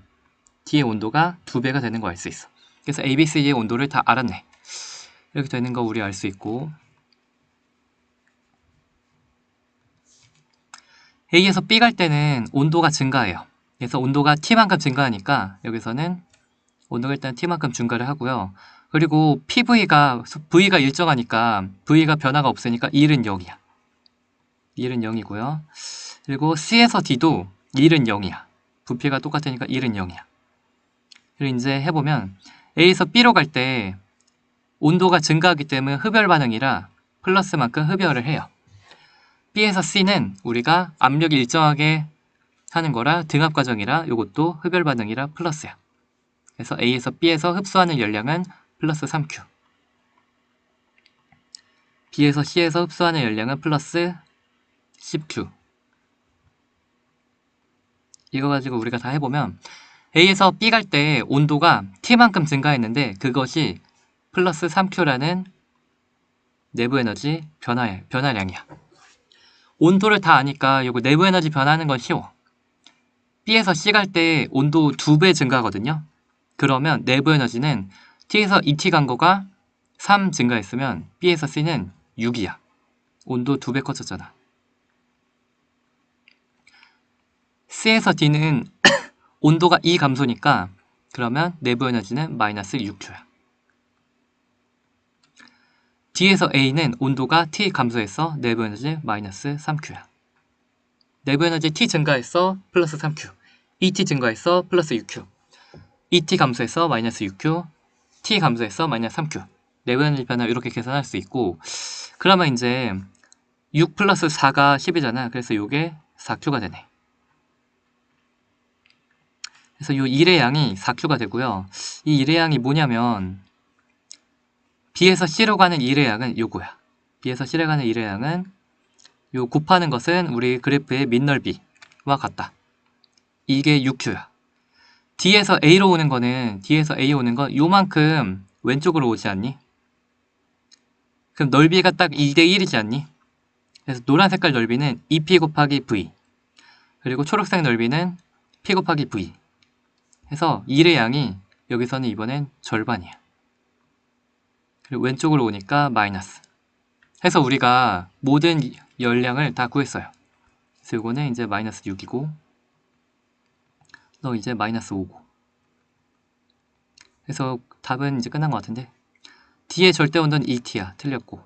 2배가 되는 거 알 수 있어. 그래서 A, B, C의 온도를 다 알았네. 이렇게 되는 거 우리 알 수 있고 A에서 B 갈 때는 온도가 증가해요. 그래서 온도가 T만큼 증가하니까 여기서는 온도가 일단 T만큼 증가를 하고요. 그리고 V가 일정하니까 V가 변화가 없으니까 1은 0이야. 1은 0이고요. 그리고 C에서 D도 1은 0이야. 부피가 똑같으니까 1은 0이야. 그리고 이제 해보면 A에서 B로 갈 때 온도가 증가하기 때문에 흡열 반응이라 플러스만큼 흡열을 해요. B에서 C는 우리가 압력이 일정하게 하는 거라 등압 과정이라 이것도 흡열 반응이라 플러스야. 그래서 A에서 B에서 흡수하는 열량은 플러스 3Q. B에서 C에서 흡수하는 열량은 플러스 10Q. 이거 가지고 우리가 다 해보면 A에서 B 갈 때 온도가 T만큼 증가했는데 그것이 플러스 3Q라는 내부 에너지 변화량이야. 온도를 다 아니까 이거 내부 에너지 변화하는 건 쉬워. B에서 C 갈 때 온도 2배 증가하거든요. 그러면 내부 에너지는 T에서 2T 간 거가 3 증가했으면 B에서 C는 6이야. 온도 2배 커졌잖아. C에서 D는 온도가 2 감소니까 그러면 내부 에너지는 마이너스 6Q야. D에서 A는 온도가 T 감소해서 내부 에너지 마이너스 3Q야. 내부 에너지 T 증가해서 플러스 3Q. 2T 증가해서 플러스 6Q. 2T 감소해서 마이너스 6Q. T 감소해서 마이너스 3Q. 내부 에너지 변화 이렇게 계산할 수 있고 그러면 이제 6 플러스 4가 10이잖아. 그래서 이게 4Q가 되네. 그래서 이 1의 양이 4Q가 되고요. 이 1의 양이 뭐냐면 B에서 C로 가는 1의 양은 요거야. B에서 C로 가는 1의 양은 요 곱하는 것은 우리 그래프의 밑넓이와 같다. 이게 6Q야. D에서 A로 오는 거는 D에서 A 오는 건 요만큼 왼쪽으로 오지 않니? 그럼 넓이가 딱 2대1이지 않니? 그래서 노란 색깔 넓이는 2P 곱하기 V 그리고 초록색 넓이는 P 곱하기 V 해서 1의 양이 여기서는 이번엔 절반이야. 그리고 왼쪽으로 오니까 마이너스 해서 우리가 모든 열량을 다 구했어요. 그래서 이거는 이제 마이너스 6이고 너 이제 마이너스 5고 그래서 답은 이제 끝난 것 같은데 D의 절대 온도는 2T야. 틀렸고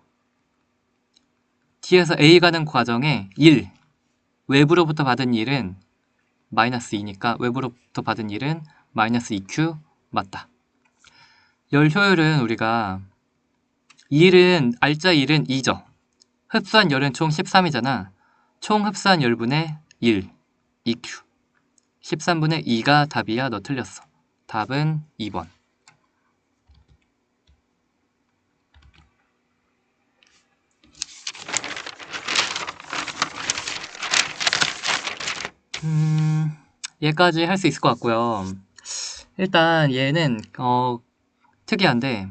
D에서 A 가는 과정에 1 외부로부터 받은 1은 마이너스 2니까 외부로부터 받은 1은 마이너스 2Q 맞다. 열 효율은 우리가 알짜 1은 2죠. 흡수한 열은 총 13이잖아. 총 흡수한 열분의 1, 2Q. 13분의 2가 답이야. 너 틀렸어. 답은 2번. 얘까지 할 수 있을 것 같고요. 일단 얘는 특이한데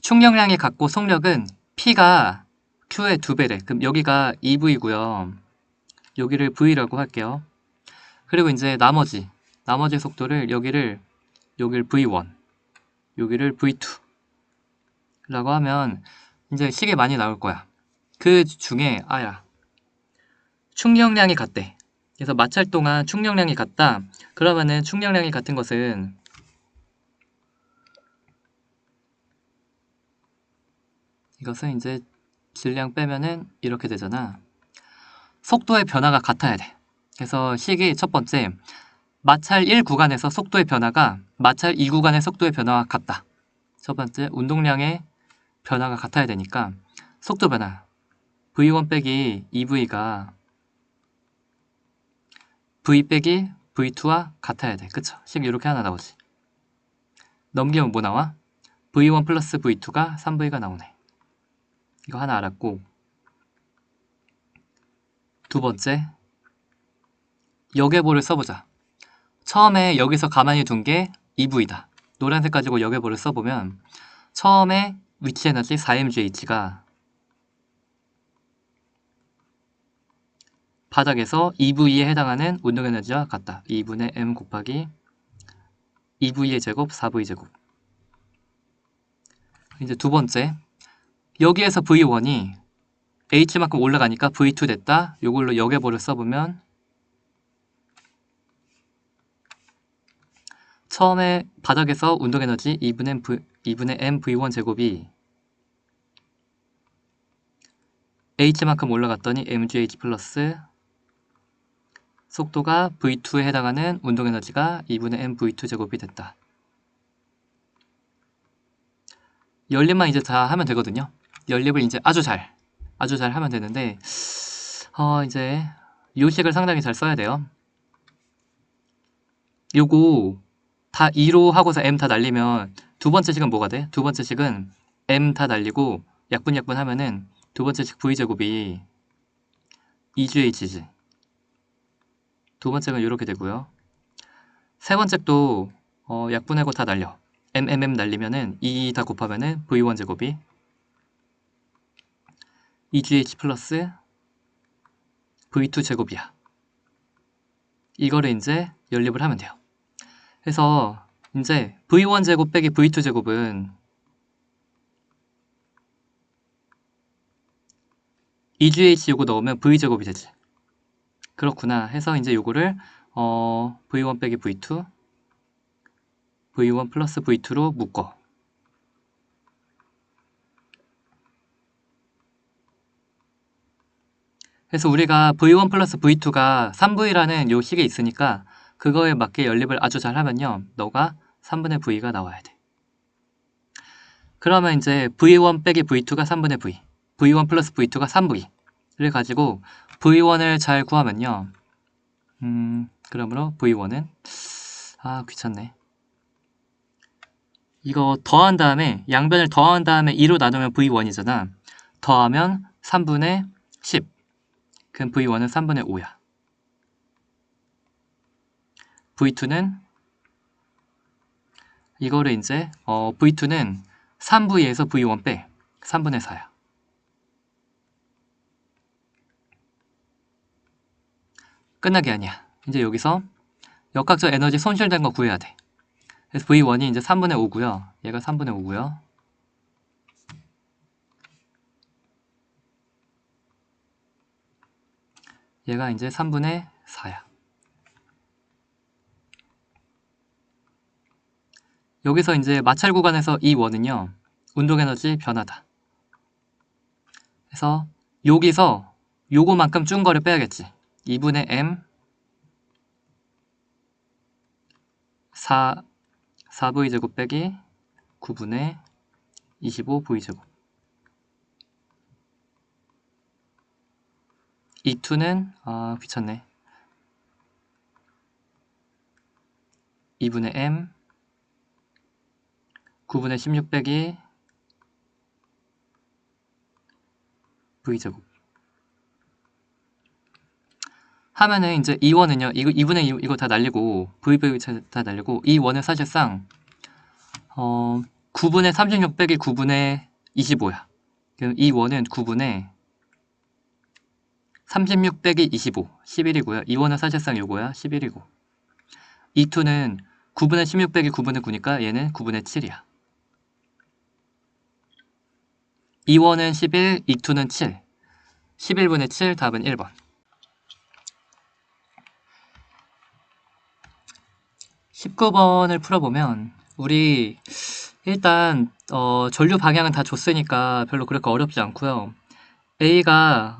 충격량이 같고 속력은 P가 Q의 2배래. 그럼 여기가 EV고요. 여기를 V라고 할게요. 그리고 이제 나머지 속도를 여기를 V1, 여기를 V2 라고 하면 이제 식이 많이 나올 거야. 그 중에 충격량이 같대. 그래서 마찰 동안 충격량이 같다. 그러면은 충격량이 같은 것은 이것은 이제 질량 빼면은 이렇게 되잖아. 속도의 변화가 같아야 돼. 그래서 식이 첫 번째 마찰 1 구간에서 속도의 변화가 마찰 2 구간의 속도의 변화와 같다. 첫 번째 운동량의 변화가 같아야 되니까 속도 변화 V1 빼기 EV가 V 빼기 V2와 같아야 돼. 그쵸? 식 이렇게 하나 나오지. 넘기면 뭐 나와? V1 플러스 V2가 3V가 나오네. 이거 하나 알았고 두 번째 역외보를 써보자. 처음에 여기서 가만히 둔 게 EV다. 노란색 가지고 역외보를 써보면 처음에 위치 에너지 4mgh가 바닥에서 EV에 해당하는 운동 에너지와 같다. 2분의 m 곱하기 2V의 제곱 4V 제곱. 이제 두 번째 여기에서 V1이 h만큼 올라가니까 v2 됐다. 요걸로 역외보를 써보면 처음에 바닥에서 운동에너지 2분의 m v1 제곱이 h만큼 올라갔더니 mgh 플러스 속도가 v2에 해당하는 운동에너지가 2분의 m v2 제곱이 됐다. 연립만 이제 다 하면 되거든요. 연립을 이제 아주 잘 하면 되는데 이제 요 식을 상당히 잘 써야 돼요. 요거 다 2로 하고서 m 다 날리면 두 번째 식은 뭐가 돼? 두 번째 식은 m 다 날리고 약분 하면은 두 번째 식 v제곱이 2GH지. 두 번째는 이렇게 되고요. 세 번째도 약분하고 다 날려. 날리면은 2 다 곱하면은 v1 제곱이 2GH 플러스 v2 제곱이야. 이거를 이제 연립을 하면 돼요. 그래서 이제 v1 제곱 빼기 v2 제곱은 2GH 요거 넣으면 v 제곱이 되지. 그렇구나 해서 이제 요거를 v1 빼기 v2 v1 플러스 v2로 묶어. 그래서 우리가 v1 플러스 v2가 3v라는 요 식에 있으니까 그거에 맞게 연립을 아주 잘 하면요. 너가 3분의 v가 나와야 돼. 그러면 이제 v1 빼기 v2가 3분의 v, v1 플러스 v2가 3v를 가지고 v1을 잘 구하면요. 그러므로 v1은 귀찮네. 이거 더한 다음에 양변을 더한 다음에 2로 나누면 v1이잖아. 더하면 3분의 10. 그럼 v1은 3분의 5야. v2는 이거를 이제 v2는 3v에서 v1 빼 3분의 4야. 끝난 게 아니야. 이제 여기서 역학적 에너지 손실된 거 구해야 돼. 그래서 v1이 이제 3분의 5고요. 얘가 3분의 5고요. 얘가 이제 3분의 4야. 여기서 이제 마찰 구간에서 이 원은요. 운동에너지 변화다. 그래서 여기서 요거만큼 준 거를 빼야겠지. 2분의 m 4v제곱 빼기 9분의 25v제곱. 이 2는 귀찮네. 2분의 m 9분의 16 빼기 v제곱 하면은 이제 이 원은요. 이거 2분의 2 이거 다 날리고 v 다 날리고 이 원은 사실상 9분의 36 빼기 9분의 25야. 그럼 이 원은 9분의 36 빼기 25 11이고요. 이 원은 사실상 요거야. 11이고 이 2는 9분의 16 빼기 9분의 9니까 얘는 9분의 7이야. 이 원은 11, 이 2는 7 11분의 7 답은 1번. 19번을 풀어보면 우리 일단 전류 방향은 다 줬으니까 별로 그렇게 어렵지 않고요. A가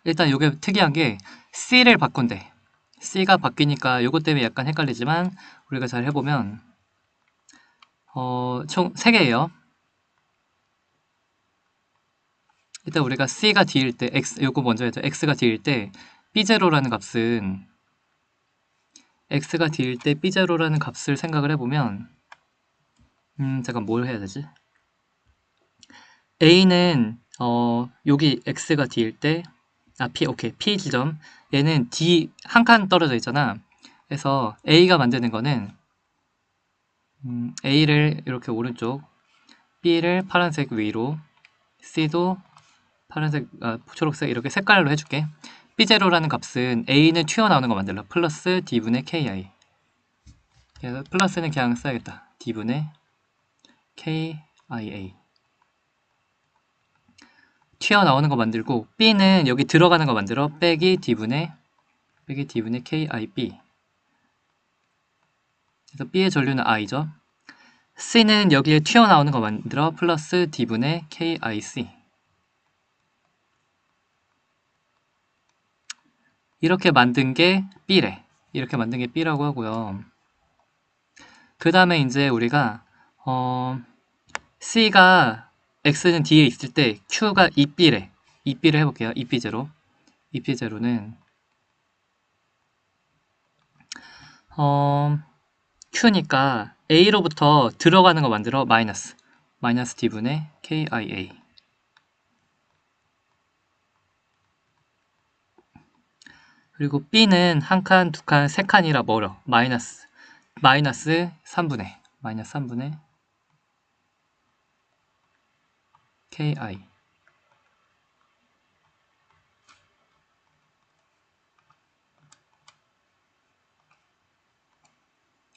일단 이게 특이한 게 C를 바꾼대. C가 바뀌니까 이것 때문에 약간 헷갈리지만 우리가 잘 해보면 총 3개예요. 일단 우리가 C가 D일 때 요거 먼저 해줘. X가 D일 때 B0라는 값은 X가 D일 때 B0라는 값을 생각을 해보면 잠깐 뭘 해야 되지? A는 여기 X가 D일 때 오케이. P 지점 얘는 D 한 칸 떨어져 있잖아. 그래서 A가 만드는 거는 A를 이렇게 오른쪽 B를 파란색 위로 C도 파란색, 초록색 이렇게 색깔로 해줄게. B0라는 값은 A는 튀어나오는 거 만들라. 플러스 D분의 KI. 그래서 플러스는 그냥 써야겠다. D분의 KIA. 튀어나오는 거 만들고 B는 여기 들어가는 거 만들어. 빼기 D분의 KIB. 그래서 B의 전류는 I죠. C는 여기에 튀어나오는 거 만들어. 플러스 D분의 KIC. 이렇게 만든 게 B래. 이렇게 만든 게 B라고 하고요. 그 다음에 이제 우리가 C가 X는 D에 있을 때 Q가 2B래. 2B를 해볼게요. 2B0. 2B0는 Q니까 A로부터 들어가는 거 만들어. 마이너스 D분의 KIA. 그리고 B는 한 칸, 두 칸, 세 칸이라 멀어. 마이너스 3분의 KI.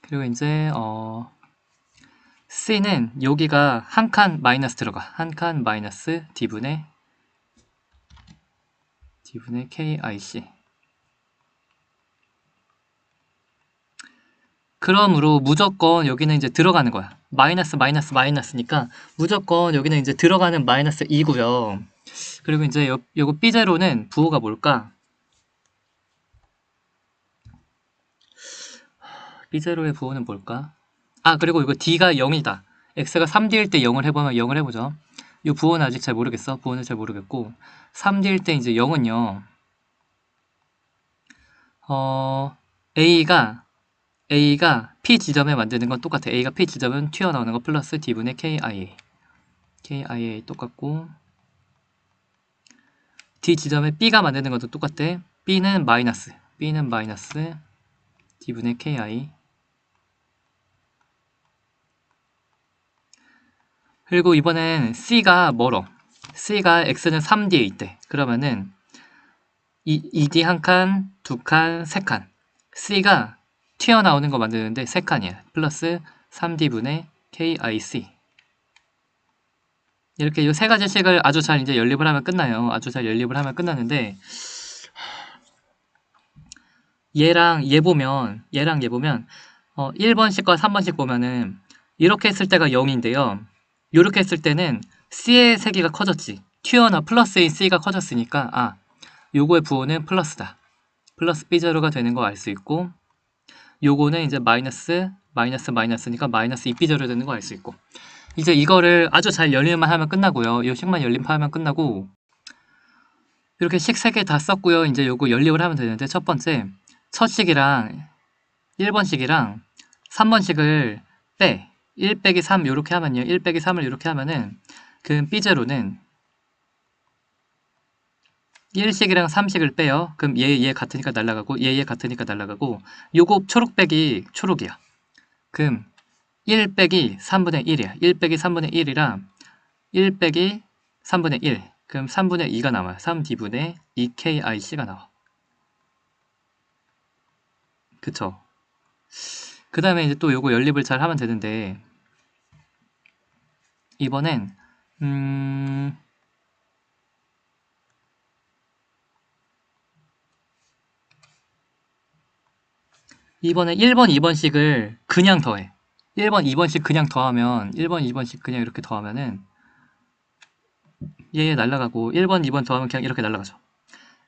그리고 이제 C는 여기가 한 칸 마이너스 들어가. 한 칸 마이너스 D분의 KIC. 그러므로 무조건 여기는 이제 들어가는 거야. 마이너스니까 무조건 여기는 이제 들어가는 마이너스 2고요. 그리고 이제 요거 B제로는 부호가 뭘까? B제로의 부호는 뭘까? 아, 그리고 이거 D가 0이다. X가 3D일 때 0을 해보면 0을 해보죠. 이 부호는 아직 잘 모르겠어. 부호는 잘 모르겠고 3D일 때 이제 0은요. A가 P 지점에 만드는 건 똑같아. A가 P 지점은 튀어나오는 거 플러스 D분의 KIA 똑같고 D 지점에 B가 만드는 것도 똑같대. B는 마이너스 D분의 KI. 그리고 이번엔 C가 멀어. C가 X는 3D에 있대. 그러면은 2D 한 칸, 두 칸, 세 칸. C가 튀어나오는 거 만드는데 3칸이야. 플러스 3D분의 KIC. 이렇게 이 세 가지 식을 아주 잘 이제 연립을 하면 끝나요. 아주 잘 연립을 하면 끝나는데 얘랑 얘 보면 1번식과 3번식 보면은 이렇게 했을 때가 0인데요. 이렇게 했을 때는 C의 세기가 커졌지. 플러스인 C가 커졌으니까 요거의 부호는 플러스다. 플러스 B제로가 되는 거 알 수 있고 요거는 이제 마이너스니까 마이너스 2B제로 되는 거 알 수 있고 이제 이거를 아주 잘 연립만 하면 끝나고요. 요 식만 연립하면 끝나고 이렇게 식 3개 다 썼고요. 이제 요거 연립을 하면 되는데 첫 번째 첫 식이랑 1번식이랑 3번식을 빼. 1 빼기 3 요렇게 하면요. 1 빼기 3을 이렇게 하면은 그럼 B제로는 1식이랑 3식을 빼요. 그럼 얘 같으니까 날라가고 얘 같으니까 날라가고 요거 초록 빼기 초록이야. 그럼 1 빼기 3분의 1이야. 1 빼기 3분의 1이라 1 빼기 3분의 1. 그럼 3분의 2가 나와요. 3D분의 2KIC가 나와. 그쵸? 그 다음에 이제 또 요거 연립을 잘 하면 되는데 이번엔 이번에 1번, 2번씩을 그냥 더해. 1번, 2번씩 그냥 더하면 1번, 2번씩 그냥 이렇게 더하면은 얘 날라가고 1번, 2번 더하면 그냥 이렇게 날라가죠.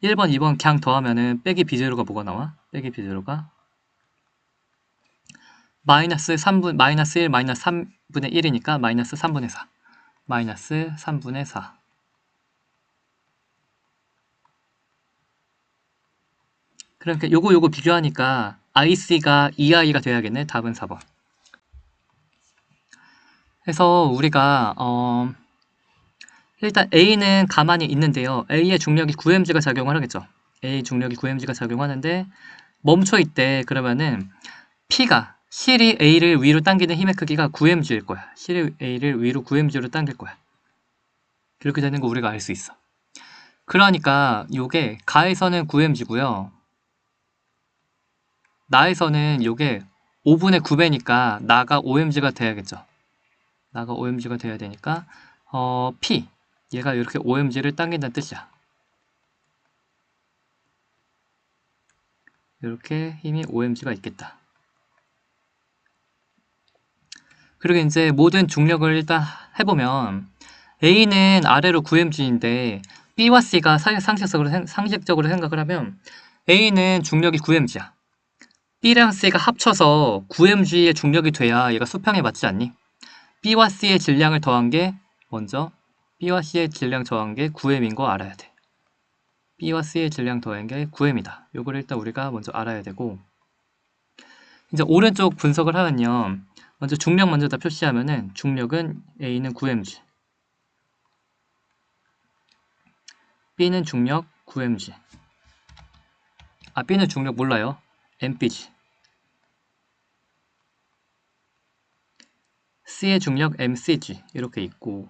1번, 2번 그냥 더하면은 빼기 B제로가 뭐가 나와? 빼기 B제로가 마이너스 1, 마이너스 3분의 1이니까 마이너스 3분의 4. 마이너스 3분의 4. 그러니까 요거 비교하니까 IC가 EI가 돼야겠네. 답은 4번. 그래서 우리가 일단 A는 가만히 있는데요. A의 중력이 9mg가 작용을 하겠죠. A 중력이 9mg가 작용하는데 멈춰있대. 그러면은 실이 A를 위로 당기는 힘의 크기가 9mg일 거야. 실이 A를 위로 9mg로 당길 거야. 그렇게 되는 거 우리가 알 수 있어. 그러니까 요게 가에서는 9mg고요. 나에서는 요게 5분의 9배니까 나가 5mg가 돼야겠죠. 나가 5mg가 돼야 되니까 P 얘가 이렇게 OMG를 당긴다는 뜻이야. 이렇게 힘이 OMG가 있겠다. 그리고 이제 모든 중력을 일단 해보면 A는 아래로 9mg인데 B와 C가 상식적으로 생각을 하면 A는 중력이 9mg야. B랑 C가 합쳐서 9mg의 중력이 돼야 얘가 수평에 맞지 않니? B와 C의 질량을 더한 게 먼저 B와 C의 질량 더한 게 9m인 거 알아야 돼. B와 C의 질량 더한 게 9m이다. 요걸 일단 우리가 먼저 알아야 되고, 이제 오른쪽 분석을 하면요. 먼저 중력 먼저 다 표시하면은 중력은 A는 9mg, B는 중력 9mg. B는 중력 몰라요. MBG. C의 중력 MCG 이렇게 있고,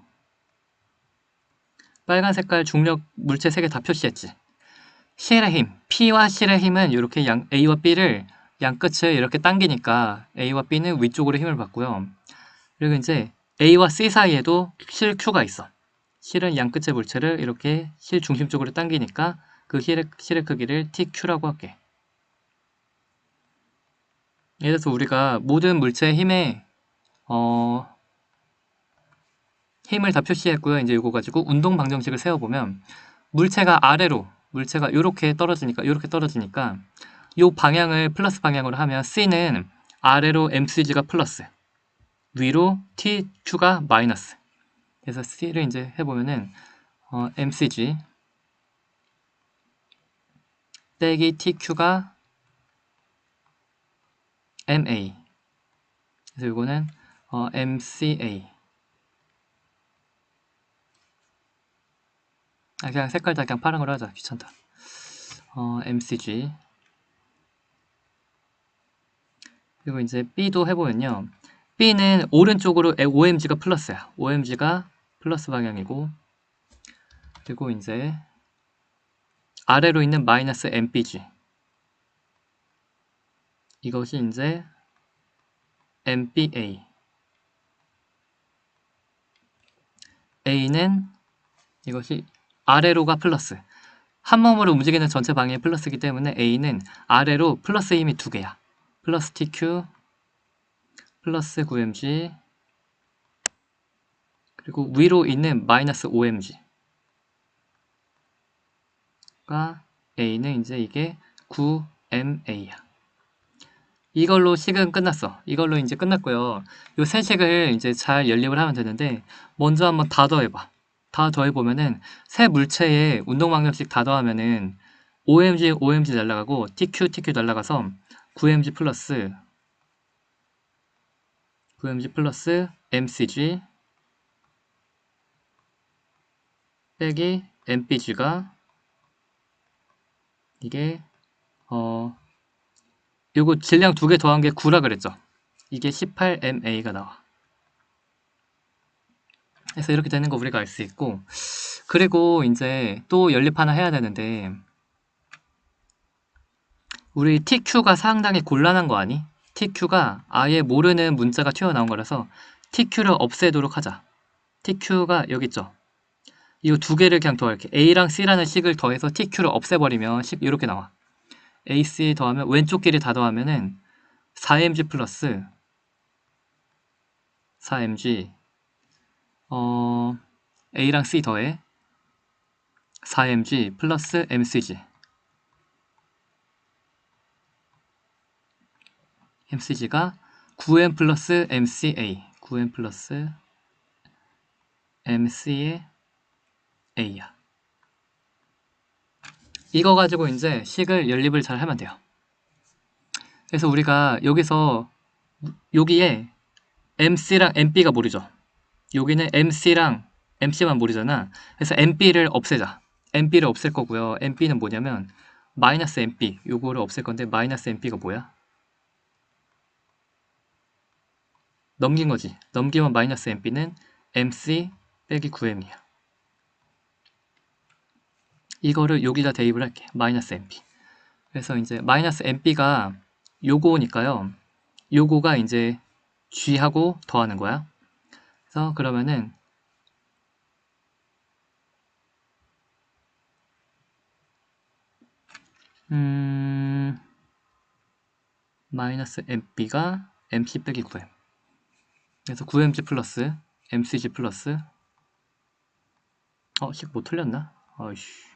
빨간 색깔 중력 물체 3개 다 표시했지. 실의 힘, P와 실의 힘은 이렇게 A와 B를 양끝을 이렇게 당기니까 A와 B는 위쪽으로 힘을 받고요. 그리고 이제 A와 C 사이에도 실 Q가 있어. 실은 양끝의 물체를 이렇게 실 중심 쪽으로 당기니까 그 실의 크기를 TQ라고 할게. 예를 들어서 우리가 모든 물체의 힘을 다 표시했고요. 이제 이거 가지고 운동 방정식을 세워보면 물체가 이렇게 떨어지니까 이 방향을 플러스 방향으로 하면 C는 아래로 MCG가 플러스, 위로 TQ가 마이너스. 그래서 C를 이제 해보면은 MCG 빼기 TQ가 MA. 그래서 이거는 MCA. 그냥 색깔 다 그냥 파란 걸로 하자. 귀찮다. MCG. 그리고 이제 B도 해보면요. B는 오른쪽으로 OMG가 플러스야. OMG가 플러스 방향이고, 그리고 이제 아래로 있는 마이너스 MBG. 이것이 이제 MBA. A는 이것이 아래로가 플러스. 한 몸으로 움직이는 전체 방향이 플러스이기 때문에 A는 아래로 플러스 힘이 2개야. 플러스 TQ, 플러스 9mg, 그리고 위로 있는 마이너스 5mg가 A는 이제 이게 9MA야. 이걸로 식은 끝났어. 이걸로 이제 끝났고요. 요 세 식을 이제 잘 연립을 하면 되는데, 먼저 한번 다 더해봐. 다 더해보면은 세 물체의 운동 방정식 다 더하면은 OMG 날라가고 TQ 날라가서 9mg 플러스 MCG 빼기 MPG가 이게 요거 질량 2개 더한 게 9라 그랬죠. 이게 18MA가 나와. 그래서 이렇게 되는 거 우리가 알 수 있고, 그리고 이제 또 연립 하나 해야 되는데, 우리 TQ가 상당히 곤란한 거 아니? TQ가 아예 모르는 문자가 튀어나온 거라서 TQ를 없애도록 하자. TQ가 여기 있죠. 이거 2개를 그냥 더할게. A랑 C라는 식을 더해서 TQ를 없애버리면 식 이렇게 나와. AC 더하면 왼쪽 길이 다 더하면은 4mg 플러스 4mg A랑 C 더해 4mg 플러스 MCG. MCG가 9m 플러스 MCA. 9m 플러스 MCA야. 이거 가지고 이제 식을 연립을 잘 하면 돼요. 그래서 우리가 여기에 MC랑 MB가 모르죠. 여기는 MC랑 MC만 모르잖아. 그래서 MB를 없애자. MB를 없앨 거고요. MB는 뭐냐면 마이너스 MB 요거를 없앨 건데 마이너스 MB가 뭐야? 넘긴 거지. 넘기면 마이너스 MB는 MC 빼기 9M이야. 이거를 여기다 대입을 할게. 마이너스 MB. 그래서 이제 마이너스 MB가 요거니까요. 요거가 이제 G하고 더하는 거야. 그래서 그러면은 마이너스 MB가 MC 빼기 9M. 그래서 9MC 플러스 MCG 플러스 뭐 틀렸나? 어이씨.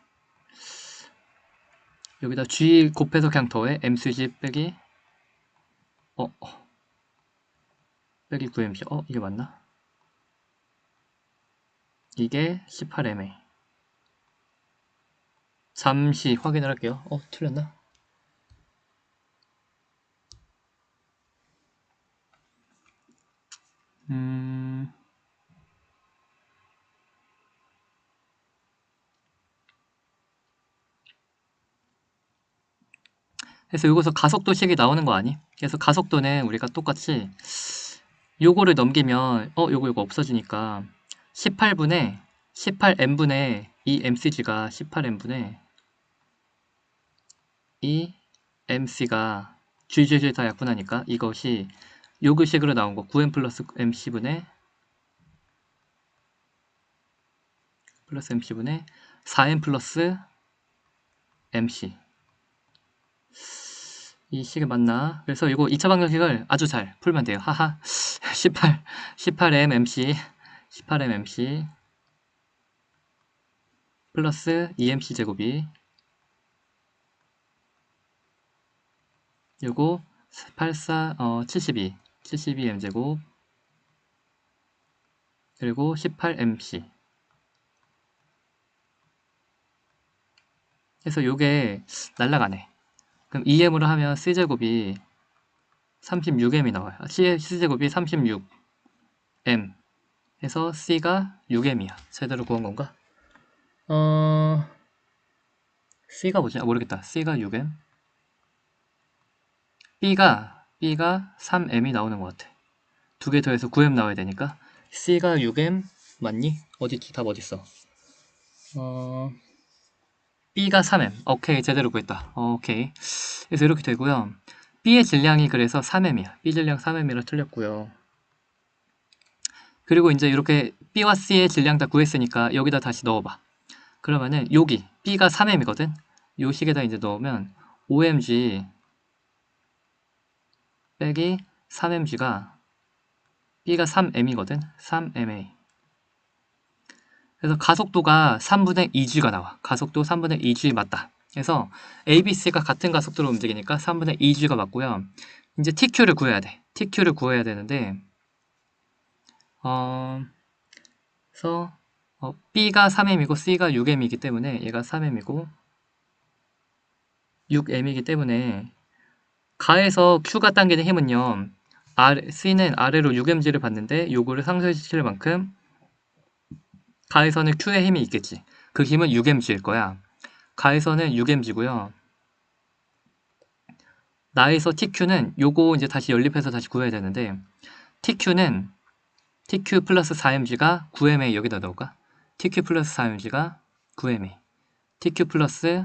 여기다 G 곱해서 그냥 더해. MCG 빼기 빼기 9MC. 이게 맞나? 이게 18MA. 잠시 확인을 할게요. 틀렸나? 그래서 여기서 가속도식이 나오는 거 아니? 그래서 가속도는 우리가 똑같이 요거를 넘기면 요거 없어지니까 18m분의 이 MCG가 18m분의 이 MC가 GGG 다 약분하니까 이것이 요글식으로 나온 거 9M 플러스 MC분의 4M 플러스 MC. 이 식이 맞나? 그래서 이거 2차 방정식을 아주 잘 풀면 돼요. 하하. 18M MC 플러스 2MC 제곱이 요거 72M 제곱 그리고 18MC. 그래서 요게 날라가네. 그럼 2m으로 하면 C제곱이 36m이 나와요. C제곱이 36m 해서 C가 6m이야. 제대로 구한 건가? C가 뭐지? 모르겠다. C가 6m B가 3m이 나오는 것 같아. 두 개 더해서 9m 나와야 되니까 C가 6m 맞니? 어딨지? 답 어딨어? B가 3m. 오케이, 제대로 구했다. 오케이. 그래서 이렇게 되고요. B의 질량이 그래서 3m이야. B 질량 3m이라 틀렸고요. 그리고 이제 이렇게 B와 C의 질량 다 구했으니까 여기다 다시 넣어봐. 그러면은 여기 B가 3m이거든. 요 식에다 이제 넣으면 5mg 빼기 3mg가 B가 3m이거든. 3ma. 그래서 가속도가 3분의 2g가 나와. 가속도 3분의 2g 맞다. 그래서 A, B, C가 같은 가속도로 움직이니까 3분의 2g가 맞고요. 이제 TQ를 구해야 돼. TQ를 구해야 되는데 그래서 B가 3m이고 C가 6m이기 때문에 얘가 3m이고 6m이기 때문에 가에서 Q가 당기는 힘은요. C는 아래로 6mg를 받는데 요거를 상쇄시킬 만큼 가에서는 Q의 힘이 있겠지. 그 힘은 6mg일 거야. 가에서는 6mg고요. 나에서 TQ는 요거 이제 다시 연립해서 다시 구해야 되는데 TQ는 TQ 플러스 4mg가 9ma 여기다 넣을까? TQ 플러스 4mg가 9ma TQ 플러스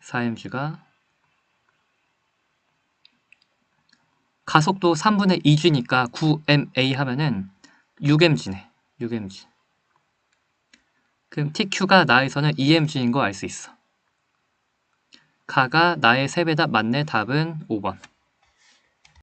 4mg가 가속도 3분의 2g니까 9ma 하면은 6mg네. 6mg. 그럼 TQ가 나에서는 2mg인 거 알 수 있어. 가가 나의 3배다 맞네. 답은 5번.